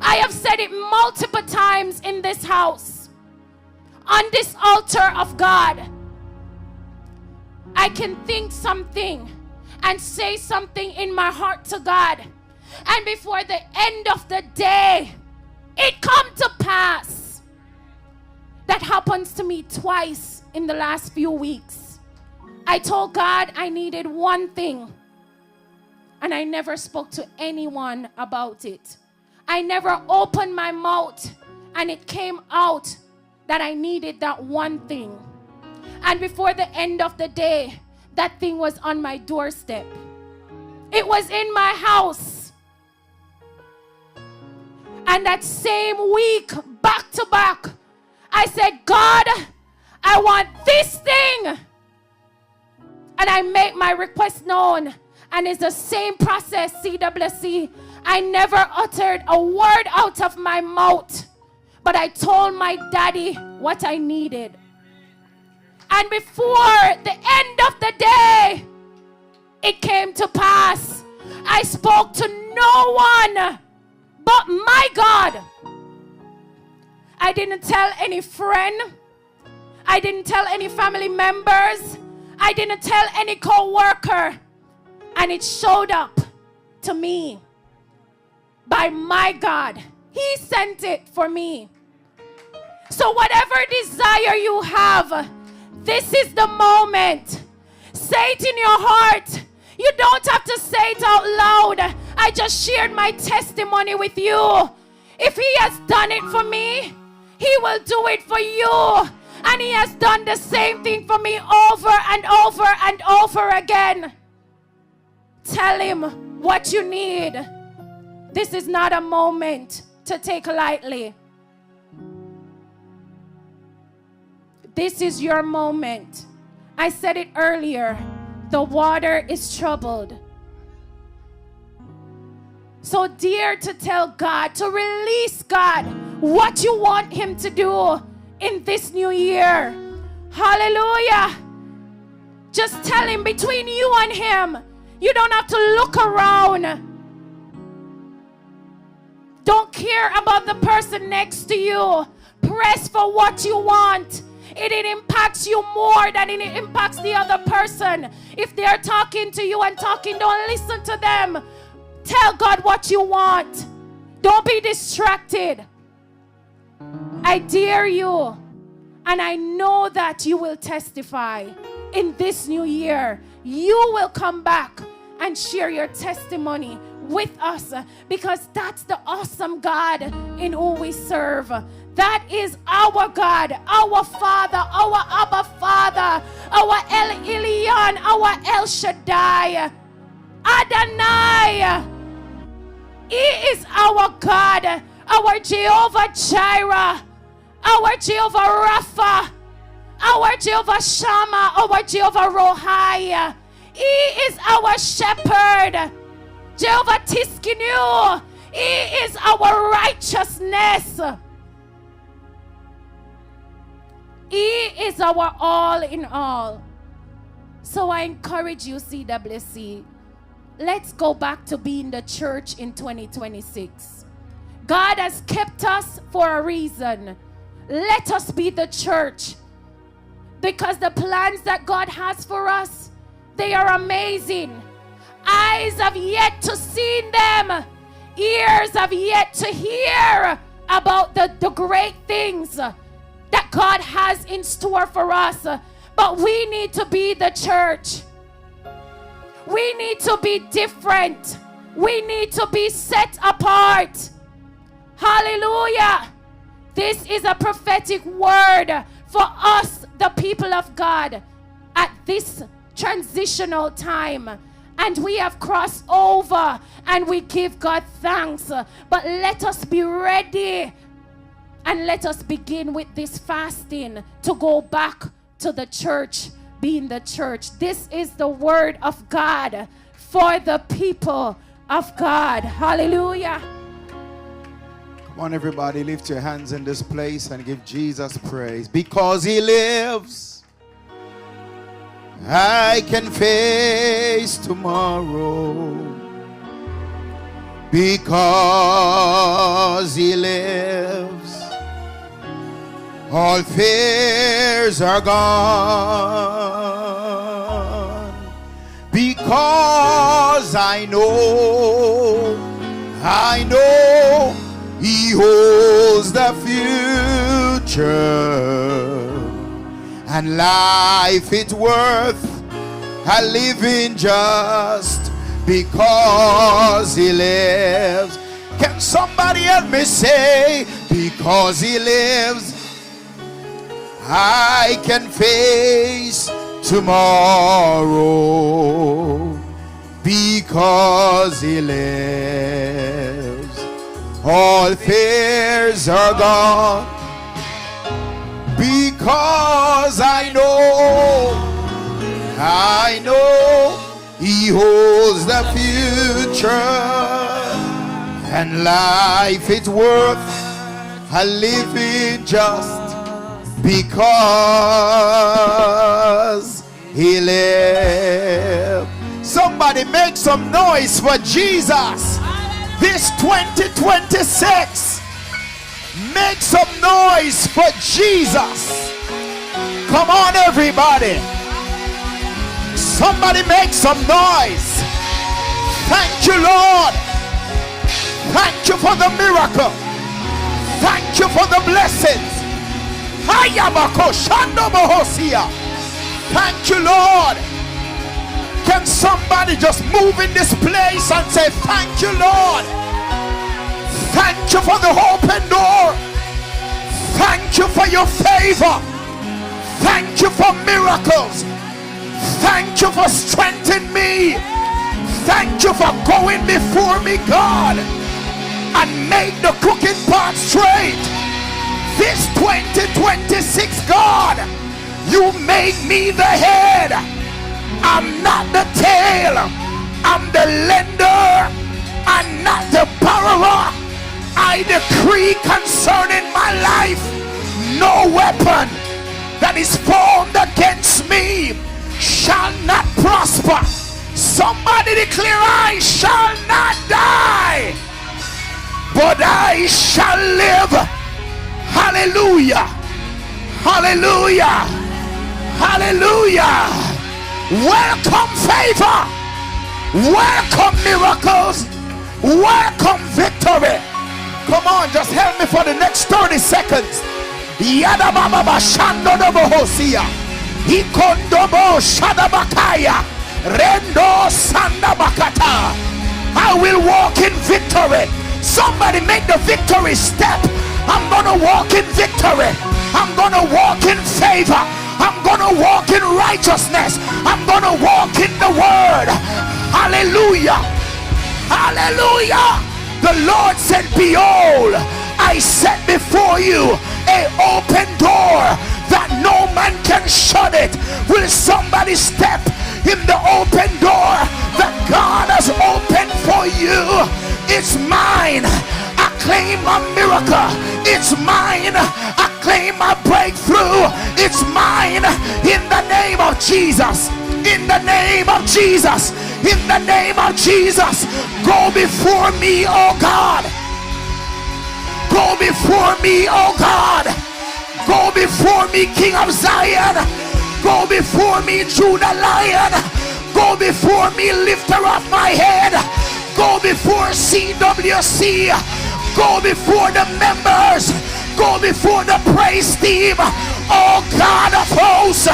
I have said it multiple times in this house, on this altar of God. I can think something and say something in my heart to God, and before the end of the day, it come to pass. That happens to me twice in the last few weeks. I told God I needed one thing, and I never spoke to anyone about it. I never opened my mouth, and it came out that I needed that one thing. And before the end of the day, that thing was on my doorstep. It was in my house. And that same week, back to back, I said, God, I want this thing. And I make my request known. And it's the same process, CWC. I never uttered a word out of my mouth, but I told my daddy what I needed. And before the end of the day, it came to pass. I spoke to no one but my God. I didn't tell any friend. I didn't tell any family members. I didn't tell any co-worker. And it showed up to me by my God. He sent it for me. So whatever desire you have, this is the moment. Say it in your heart. You don't have to say it out loud. I just shared my testimony with you. If he has done it for me, he will do it for you. And he has done the same thing for me over and over and over again. Tell him what you need. This is not a moment to take lightly. This is your moment. I said it earlier. The water is troubled. So dare to tell God, to release God what you want him to do in this new year. Hallelujah. Just tell him, between you and him. You don't have to look around. Don't care about the person next to you. Press for what you want. It impacts you more than it impacts the other person. If they're talking to you and talking, don't listen to them. Tell God what you want. Don't be distracted. I dare you. And I know that you will testify in this new year. You will come back and share your testimony with us, because that's the awesome God in who we serve. That is our God, our Father, our Abba Father, our El Elyon, our El Shaddai, Adonai. He is our God, our Jehovah Jireh, our Jehovah Rapha, our Jehovah Shammah, our Jehovah Rohai. He is our shepherd, Jehovah Tiskinu. He is our righteousness. He is our all in all. So I encourage you, CWC, let's go back to being the church in 2026. God has kept us for a reason. Let us be the church, because the plans that God has for us, they are amazing. Eyes have yet to see them. Ears have yet to hear about the great things that God has in store for us. But we need to be the church. We need to be different. We need to be set apart. Hallelujah. This is a prophetic word for us, the people of God, at this transitional time. And we have crossed over and we give God thanks. But let us be ready and let us begin with this fasting to go back to the church, being the church. This is the word of God for the people of God. Hallelujah. Come on, everybody, lift your hands in this place and give Jesus praise. Because he lives, I can face tomorrow. Because he lives, all fears are gone. Because I know he holds the future, and life it's worth a living just because he lives. Can somebody help me say, because he lives, I can face tomorrow. Because he lives, all fears are gone, because I know He holds the future, and life is worth a living just because He lived. Somebody make some noise for Jesus this 2026. Make some noise for Jesus. Come on, everybody. Somebody make some noise. Thank you, Lord. Thank you for the miracle. Thank you for the blessings. Thank you, Lord. Can somebody just move in this place and say, thank you, Lord. Thank you for the open door. Thank you for your favor. Thank you for miracles. Thank you for strengthening me. Thank you for going before me, God, and make the crooked path straight. This 2026, God, you made me the head. I'm not the tail. I'm the lender. I'm not the borrower. I decree concerning my life, no weapon that is formed against me shall not prosper. Somebody declare, I shall not die, but I shall live. Hallelujah. Hallelujah. Hallelujah. Welcome favor. Welcome miracles. Welcome victory. Come on, just help me for the next 30 seconds. Yada baba bashando do bohosia. Ikondobo shadabakaya. Rendo sandabakata. I will walk in victory. Somebody make the victory step. I'm gonna walk in victory. I'm gonna walk in favor. I'm gonna walk in righteousness. I'm gonna walk in the word. Hallelujah. Hallelujah. The Lord said, behold, I set before you an open door that no man can shut it. Will somebody step in the open door that God has opened for you? It's mine. I claim a miracle. It's mine. I claim a breakthrough. It's mine. In the name of Jesus. In the name of Jesus. In the name of Jesus. Go before me, oh God. Go before me, oh God. Go before me, King of Zion. Go before me, Judah Lion. Go before me, lifter of my head. Go before CWC. Go before the members. Go before the praise team. Oh God of hosts,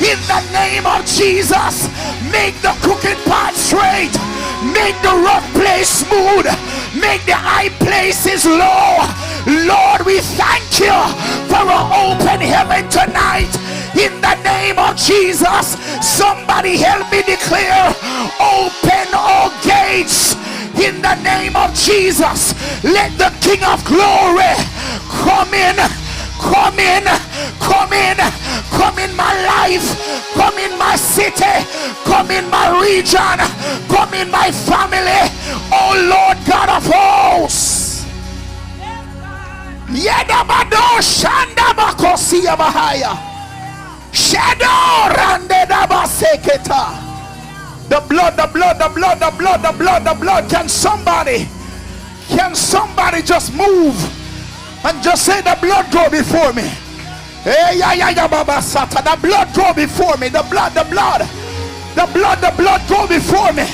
in the name of Jesus, make the crooked path straight. Make the rough place smooth. Make the high places low. Lord, we thank you for an open heaven tonight. In the name of Jesus, somebody help me declare, open all gates. In the name of Jesus, let the King of Glory come in. Come in, come in, come in my life, come in my city, come in my region, come in my family. Oh Lord God of hosts. Yedabado Shandabakosia Bahaya. Shadow Randedabaseketa. The blood, the blood, the blood, the blood, the blood, the blood. Can somebody just move and just say, the blood go before me? Hey, the blood go before me. The blood, the blood, the blood, the blood go before me.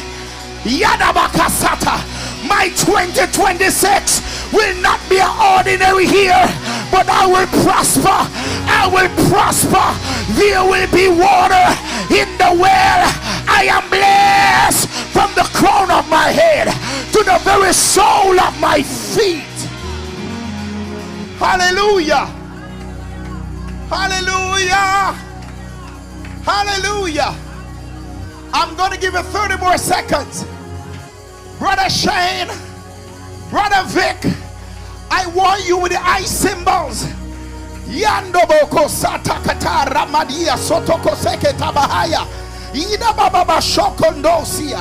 Yadabakasata. My 2026 will not be an ordinary year, but I will prosper. I will prosper. There will be water in the well. I am blessed from the crown of my head to the very sole of my feet. Hallelujah. Hallelujah. Hallelujah. I'm going to give you 30 more seconds. Brother Shane, Brother Vic, I want you with the eye symbols. Yandoboko satakata ramadia sotoko seke tabahaya. Ida baba shokondosia.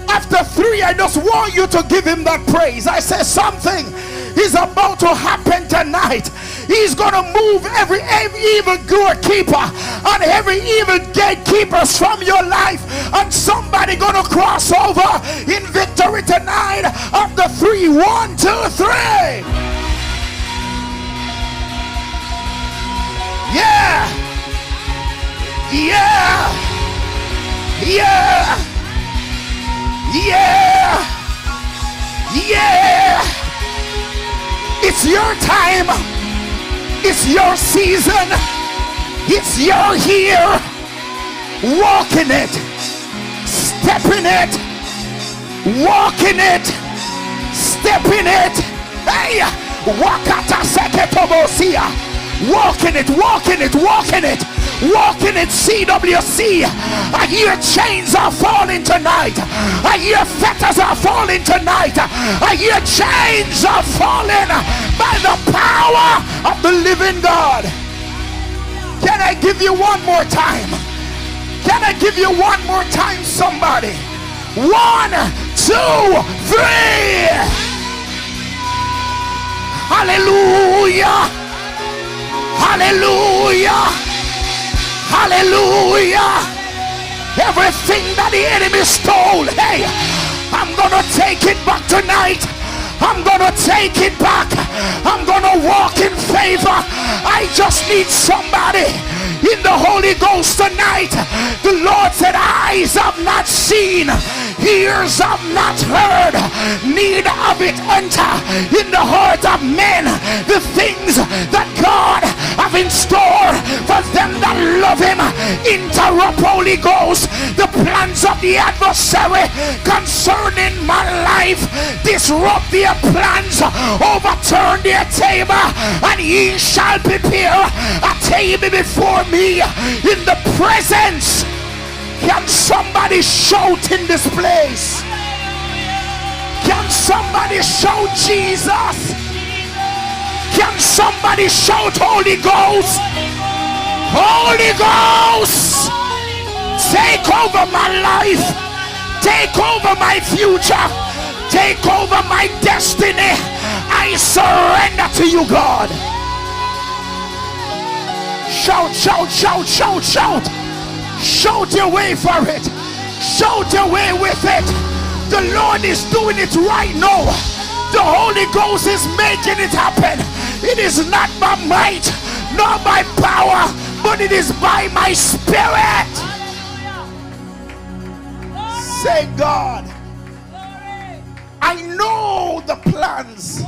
After 3, I just want you to give him that praise. I say something is about to happen tonight. He's going to move every evil doorkeeper and every evil gatekeepers from your life. And somebody going to cross over in victory tonight. After 3, 1, 2, 3. Yeah. Yeah. Yeah. Yeah. Yeah. It's your time. It's your season. It's your year. Walk in it. Step in it. Walk in it. Step in it. Hey. Wakata seketobosia. Walk in it. Walk in it. Walk in it. Walk in it, CWC. I hear chains are falling tonight. I hear fetters are falling tonight. I hear chains are falling by the power of the living God. Can I give you one more time? Can I give you one more time, somebody? 1, 2, 3. Hallelujah. Hallelujah. Hallelujah. Everything that the enemy stole, hey, I'm gonna take it back tonight. I'm gonna take it back. I'm gonna walk in favor. I just need somebody in the Holy Ghost tonight. The Lord said, eyes have not seen, ears have not heard, neither have it enter in the heart of men the things that God have in store for them that love him. Interrupt, Holy Ghost, the plans of the adversary concerning my life. Disrupt their plans, overturn their table, and ye shall prepare a table before me in the presence. Can somebody shout in this place? Can somebody shout Jesus? Can somebody shout Holy Ghost? Holy Ghost, take over my life, take over my future, take over my destiny. I surrender to you, God. Shout, shout, shout, shout, shout. Shout your way for it. Shout your way with it. The Lord is doing it right now. The Holy Ghost is making it happen. It is not by might nor by power, but it is by my spirit. Say, God, I know the plans.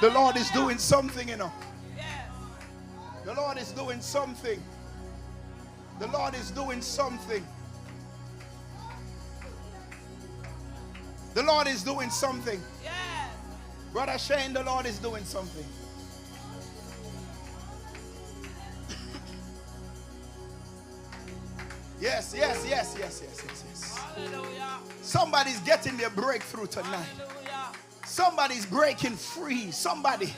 The Lord is doing something, you know. The Lord is doing something. The Lord is doing something. The Lord is doing something. Brother Shane, the Lord is doing something. Yes, yes, yes, yes, yes, yes, yes. Hallelujah. Somebody's getting their breakthrough tonight. Hallelujah. Somebody's breaking free. Somebody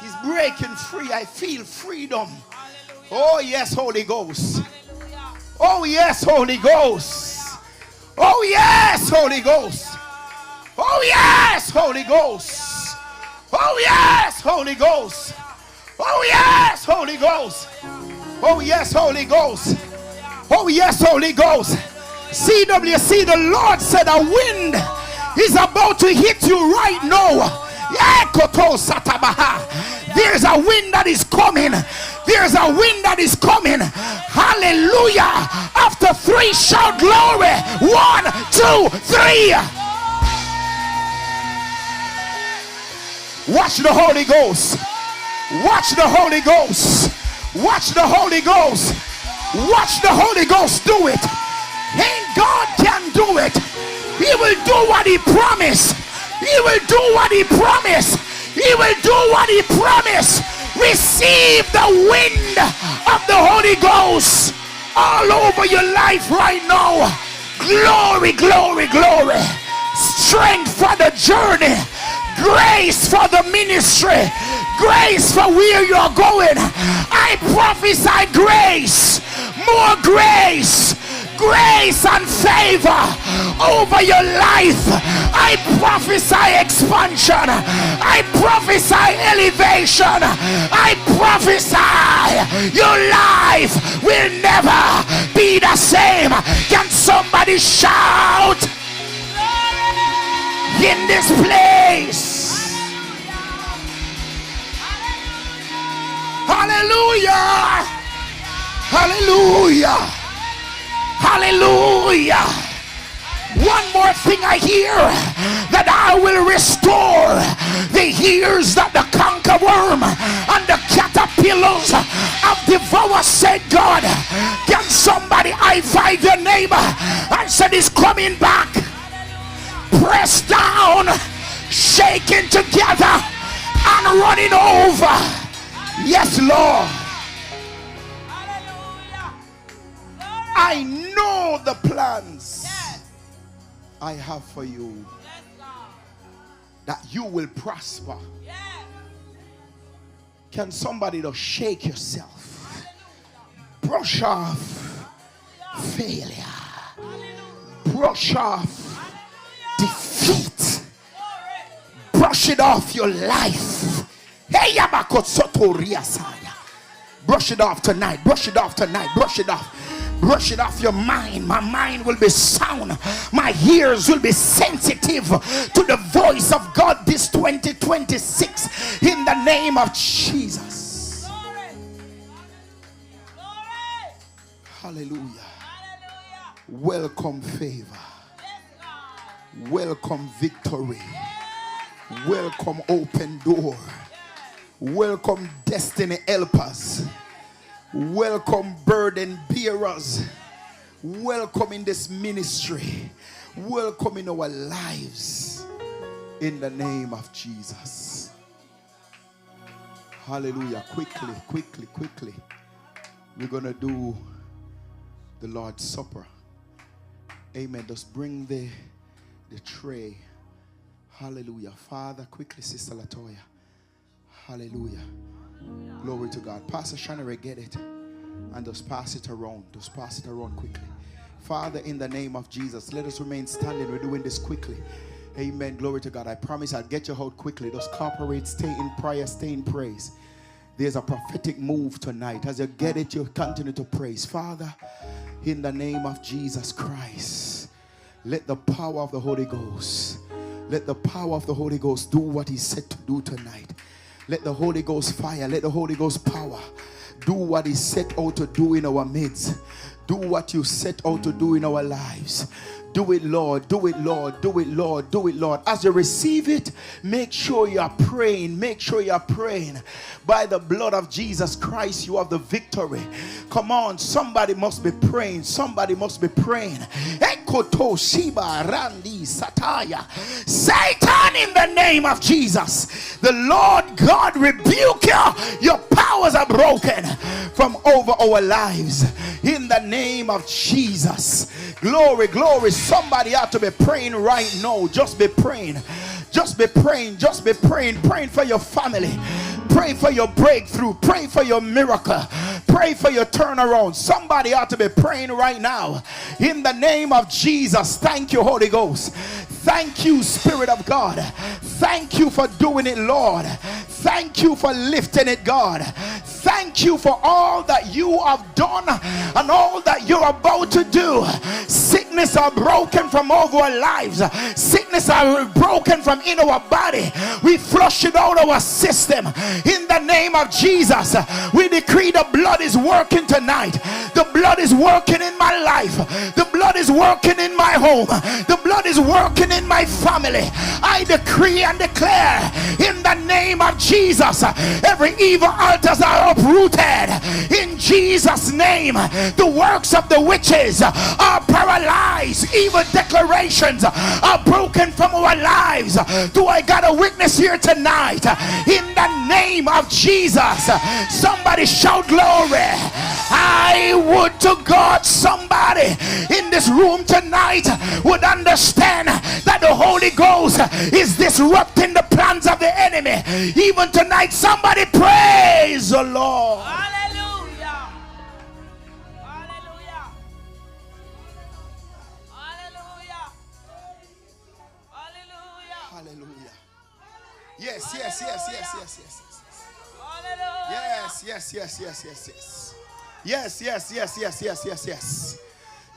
is breaking free. I feel freedom. Hallelujah. Oh yes, Holy Ghost. Hallelujah. Oh yes, Holy Ghost. Oh yes, Holy Ghost. Oh yes, Holy Ghost. Oh yes, Holy Ghost. Oh yes, Holy Ghost. Oh yes, Holy Ghost. Oh yes, Holy Ghost. CWC, the Lord said a wind is about to hit you right now. There's a wind that is coming. There's a wind that is coming. Hallelujah. After 3, shout glory. 1, 2, 3. Watch the Holy Ghost. Watch the Holy Ghost. Watch the Holy Ghost. Watch the Holy Ghost do it. And God can do it. He will do what he promised. He will do what he promised. He will do what he promised. Receive the wind of the Holy Ghost all over your life right now. Glory, glory, glory. strength for the journey, grace for the ministry, grace for where you're going. I prophesy grace, more grace, grace and favor over your life. I prophesy expansion. I prophesy elevation. I prophesy your life will never be the same. Can somebody shout in this place? Hallelujah! Hallelujah! Hallelujah! One more thing I hear, that I will restore the years that the conquerworm and the caterpillars have devoured, said God. Can somebody high-five your neighbor and say he's coming back? Pressed down, shaking together, and running over. Yes, Lord. I know the plans I have for you, that you will prosper. Can somebody just shake yourself? Brush off failure. Brush off defeat. Brush it off your life. Hey, brush it off tonight. Brush it off tonight. Brush it off. Brush it off your mind. My mind will be sound. My ears will be sensitive to the voice of God this 2026 in the name of Jesus. Hallelujah. Welcome favor. Welcome victory. Welcome open door. Welcome destiny helpers. Welcome burden bearers. Welcome in this ministry. Welcome in our lives. In the name of Jesus. Hallelujah. Quickly. We're going to do the Lord's Supper. Amen. Just bring the tray. Hallelujah. Father, quickly, Sister Latoya. Hallelujah. Glory to God. Pastor Shana, get it. And just pass it around. Just pass it around quickly. Father, in the name of Jesus, let us remain standing. We're doing this quickly. Amen. Glory to God. I promise I'll get you out quickly. Just cooperate. Stay in prayer. Stay in praise. There's a prophetic move tonight. As you get it, you continue to praise. Father, in the name of Jesus Christ, let the power of the Holy Ghost, let the power of the Holy Ghost do what He said to do tonight. Let the Holy Ghost fire, let the Holy Ghost power do what He set out to do in our midst. Do what You set out to do in our lives. Do it, Lord. Do it, Lord. Do it, Lord. Do it, Lord. As you receive it, make sure you are praying. Make sure you are praying. By the blood of Jesus Christ, you have the victory. Come on, somebody must be praying. Somebody must be praying. Ekoto Shiba Randi Sataya. Satan, in the name of Jesus, the Lord God rebuke you. Your powers are broken from over our lives. In the name of Jesus. Glory, glory. Somebody ought to be praying right now. Just be praying. Just be praying. Just be praying. Praying for your family. Pray for your breakthrough. Pray for your miracle. Pray for your turnaround. Somebody ought to be praying right now. In the name of Jesus. Thank you, Holy Ghost. Thank you, Spirit of God. Thank you for doing it, Lord. Thank you for lifting it, God. Thank you for all that you have done and all that you're about to do. Sickness are broken from over our lives. Sickness are broken from in our body. We flush it out of our system. In the name of Jesus, we decree the blood is working tonight. The blood is working in my life. The blood is working in my home. The blood is working in my family. I decree and declare in the name of Jesus, every evil altars are uprooted. In Jesus' name, the works of the witches are paralyzed. evil declarations are broken from our lives. Do I got a witness here tonight? In the name of Jesus. Somebody shout glory. I would to God somebody in this room tonight would understand that the Holy Ghost is disrupting the plans of the enemy. Even tonight, somebody praise the Lord. Hallelujah. Hallelujah. Hallelujah. Hallelujah. Hallelujah. Yes, yes, yes, yes, yes, yes. Hallelujah. Yes, yes, yes, yes, yes, yes. Yes, yes, yes, yes, yes, yes, yes.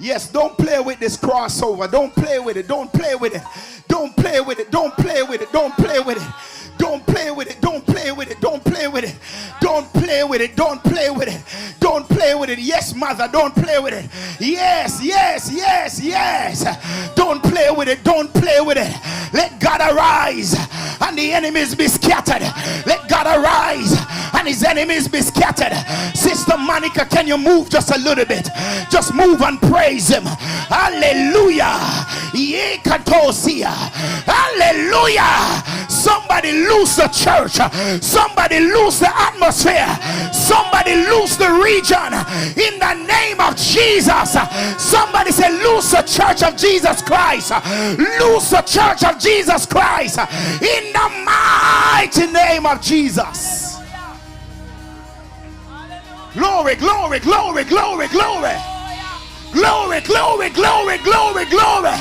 Yes, don't play with this crossover. Don't play with it. Don't play with it. Don't play with it. Don't play with it. Don't play with it. Don't play with it. Don't play with it. Don't play with it. Don't play with it. Don't play with it. Don't play with it. Yes, mother, don't play with it. Yes, yes, yes, yes. Don't play with it. Don't play with it. Let God arise and the enemies be scattered. Let God arise and his enemies be scattered. Sister Monica, can you move just a little bit? Just move and praise him. Hallelujah. Yekatosia. Hallelujah. Somebody loose the church. Somebody loose the atmosphere. Somebody loose the region in the name of Jesus. Somebody say loose the church of Jesus Christ. Loose the church of Jesus Christ in the mighty name of Jesus. Glory, glory, glory, glory, glory. Glory, glory, glory, glory, glory.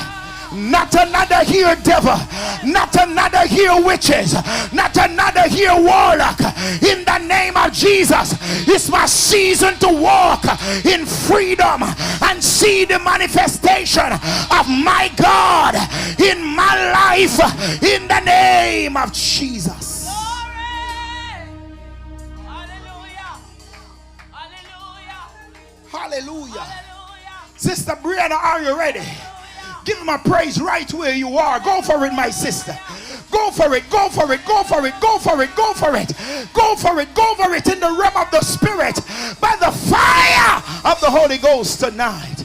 Not another here devil, not another here witches, not another here warlock. In the name of Jesus, it's my season to walk in freedom and see the manifestation of my God in my life in the name of Jesus. Hallelujah. Hallelujah. Hallelujah. Sister Brianna, are you ready? Give him a praise right where you are. Go for it, my sister. Go for it, go for it, go for it, go for it, go for it. Go for it, go for it in the realm of the Spirit by the fire of the Holy Ghost tonight.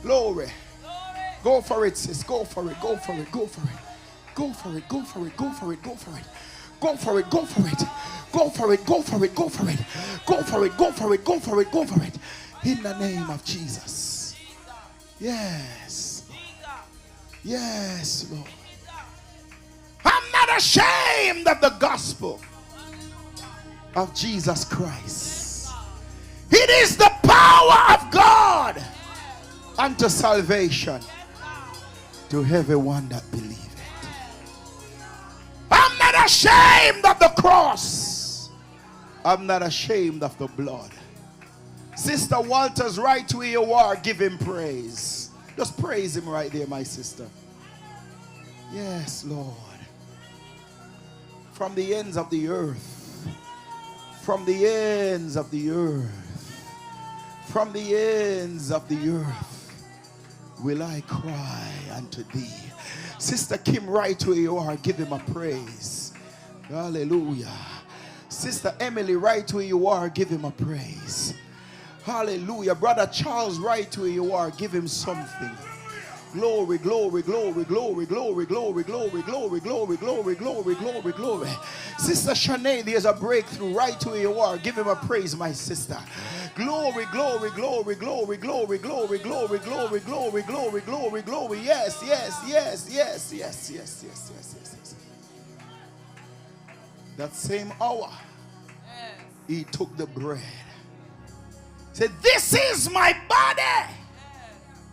Glory. Go for it, sis. Go for it, go for it, go for it. Go for it, go for it, go for it, go for it. Go for it, go for it. Go for it, go for it, go for it. Go for it, go for it, go for it, go for it. In the name of Jesus. Yes. Yes, Lord. I'm not ashamed of the gospel of Jesus Christ. It is the power of God unto salvation to everyone that believeth. I'm not ashamed of the cross. I'm not ashamed of the blood. Sister Walters, right where you are, give him praise. Just praise him right there, my sister. Yes, Lord. From the ends of the earth, from the ends of the earth, from the ends of the earth, will I cry unto thee. Sister Kim, right where you are, give him a praise. Hallelujah. Sister Emily, right where you are, give him a praise. Hallelujah. Brother Charles, right where you are, give him something. Glory, glory, glory, glory, glory, glory, glory, glory, glory, glory, glory, glory, glory. Sister Shanae, there's a breakthrough right where you are. Give him a praise, my sister. Glory, glory, glory, glory, glory, glory, glory, glory, glory, glory, glory, glory. Yes, yes, yes, yes, yes, yes, yes, yes, yes, yes. That same hour, he took the bread. Said, this is my body,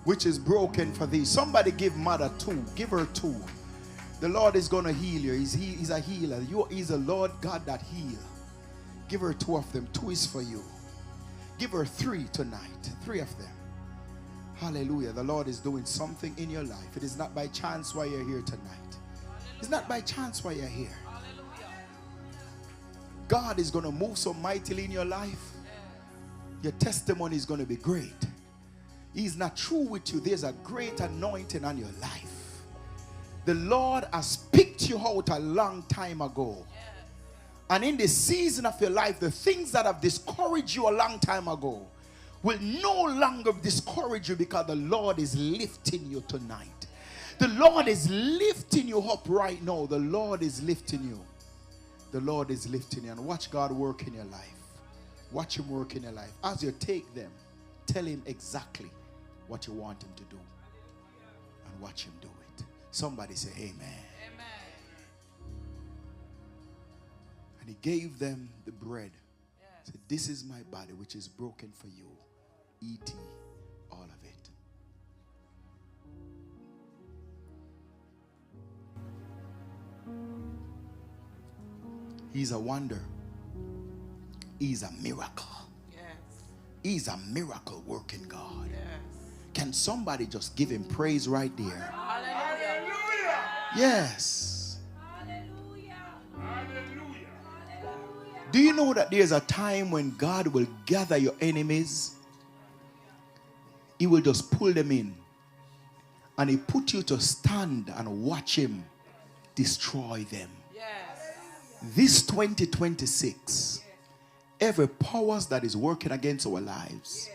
which is broken for thee. Somebody give mother 2. Give her 2. The Lord is going to heal you. He's a healer. He's a Lord God that heal. Give her 2 of them. 2 is for you. Give her 3 tonight. 3 of them. Hallelujah. The Lord is doing something in your life. It is not by chance why you're here tonight. It's not by chance why you're here. God is going to move so mightily in your life. Your testimony is going to be great. He's not true with you. There's a great anointing on your life. The Lord has picked you out a long time ago. And in this season of your life, the things that have discouraged you a long time ago will no longer discourage you because the Lord is lifting you tonight. The Lord is lifting you up right now. The Lord is lifting you. The Lord is lifting you. And watch God work in your life. Watch him work in your life. As you take them, tell him exactly what you want him to do. And watch him do it. Somebody say amen. Amen. And he gave them the bread. Yes. Said, this is my body which is broken for you. Eat ye all of it. He's a wonder. He's a miracle. Yes. He's a miracle working God. Yes. Can somebody just give him praise right there? Hallelujah. Yes. Hallelujah. Do you know that there's a time when God will gather your enemies? He will just pull them in. And he put you to stand and watch him destroy them. Yes. This 2026, every powers that is working against our lives,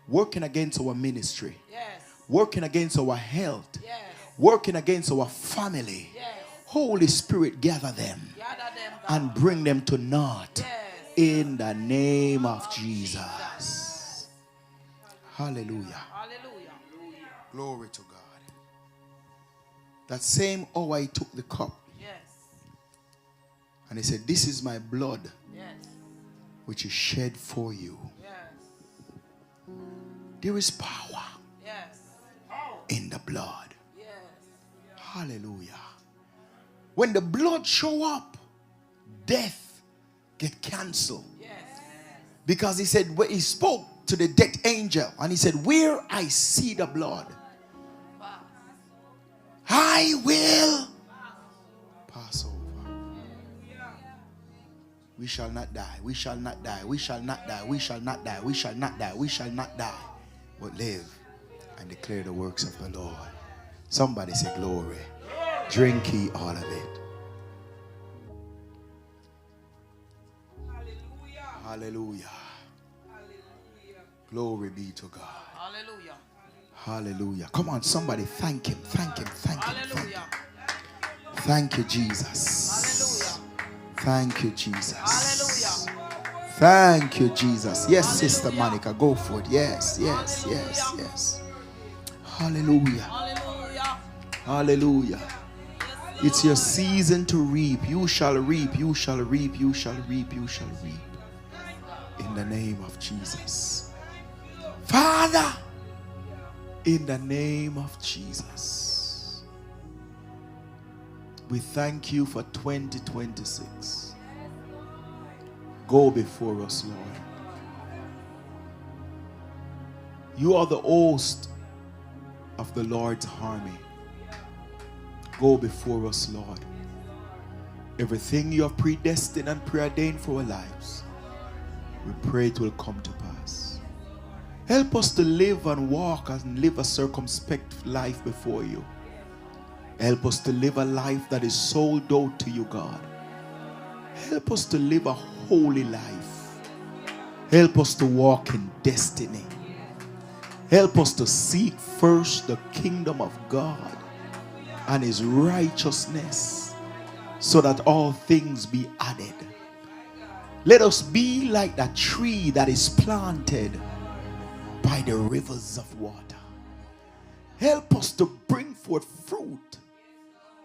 working against our ministry, Yes. working against our health, Yes. working against our family, Yes. Holy Spirit, gather them Gather them, God. and bring them to naught Yes. in the name of Jesus. Hallelujah. Hallelujah. Glory to God. That same hour he took the cup Yes. and he said, this is my blood Yes. which is shed for you. Yes. There is power Yes. in the blood. Yes. Hallelujah. When the blood show up, death get canceled. Yes. Because he said, when he spoke to the death angel and he said, where I see the blood, I will pass over. We shall not die. We shall not die. We shall not die. We shall not die. We shall not die. We shall not die. But live and declare the works of the Lord. Somebody say glory. Drink ye all of it. Hallelujah. Glory be to God. Hallelujah. Hallelujah. Come on, somebody thank him. Thank him. Thank him. Thank him. Hallelujah. Thank you, Jesus. Hallelujah. Thank you, Jesus. Hallelujah. Thank you, Jesus. Yes, Hallelujah. Sister Monica, go for it. Yes, yes, yes, Hallelujah. yes. Hallelujah. Hallelujah. Hallelujah. It's your season to reap. You shall reap. You shall reap. You shall reap. You shall reap. In the name of Jesus. Father, in the name of Jesus, we thank you for 2026. Go before us, Lord. You are the host of the Lord's army. Go before us, Lord. Everything you have predestined and preordained for our lives, we pray it will come to pass. Help us to live and walk and live a circumspect life before you. Help us to live a life that is sold out to you, God. Help us to live a holy life. Help us to walk in destiny. Help us to seek first the kingdom of God and his righteousness, so that all things be added. Let us be like that tree that is planted by the rivers of water. Help us to bring forth fruit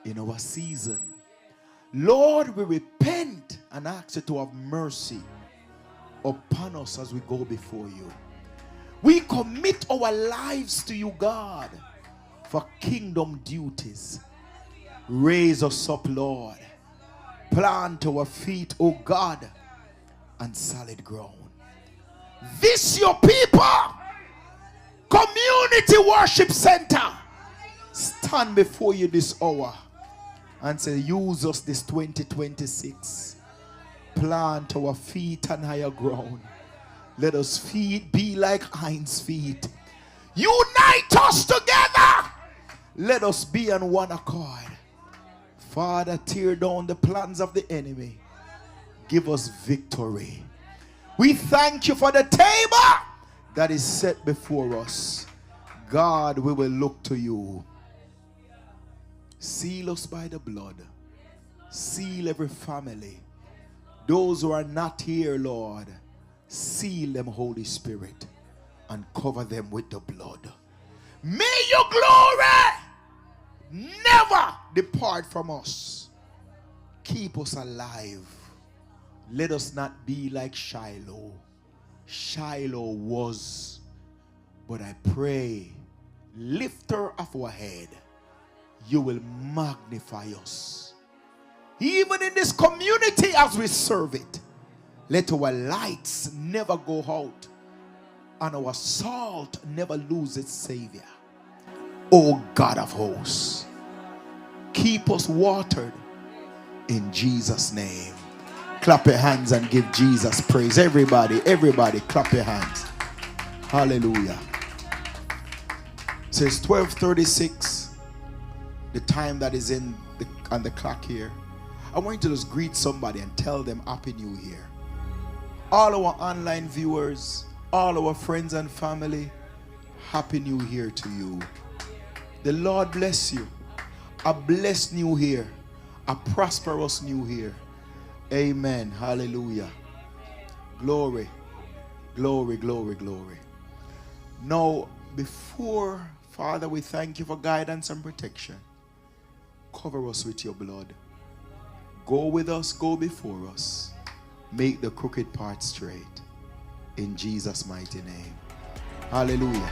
in our season. Lord, we repent and ask you to have mercy upon us as we go before you. We commit our lives to you, God, for kingdom duties. Raise us up, Lord. Plant our feet, oh God, on solid ground. This your people, Community Worship Center, stand before you this hour and say, use us this 2026. Plant our feet on higher ground. Let us feet be like hinds feet. Unite us together. Let us be on one accord. Father, tear down the plans of the enemy. Give us victory. We thank you for the table that is set before us, God, we will look to you. Seal us by the blood. Seal every family. Those who are not here, Lord, seal them, Holy Spirit, and cover them with the blood. May your glory never depart from us. Keep us alive. Let us not be like Shiloh. Shiloh was, but I pray, lifter of our head, you will magnify us. Even in this community as we serve it, let our lights never go out and our salt never lose its savior. Oh God of hosts, keep us watered in Jesus' name. Clap your hands and give Jesus praise. Everybody clap your hands. Hallelujah. It says 12:36, the time that is on the clock here. I want you to just greet somebody and tell them Happy New Year. All our online viewers, all our friends and family, Happy New Year to you. The Lord bless you. A blessed New Year. A prosperous New Year. Amen. Hallelujah. Glory. Glory, glory, glory. Now, before, Father, we thank you for guidance and protection. Cover us with your blood. Go with us, go before us. Make the crooked part straight. In Jesus' mighty name. Hallelujah.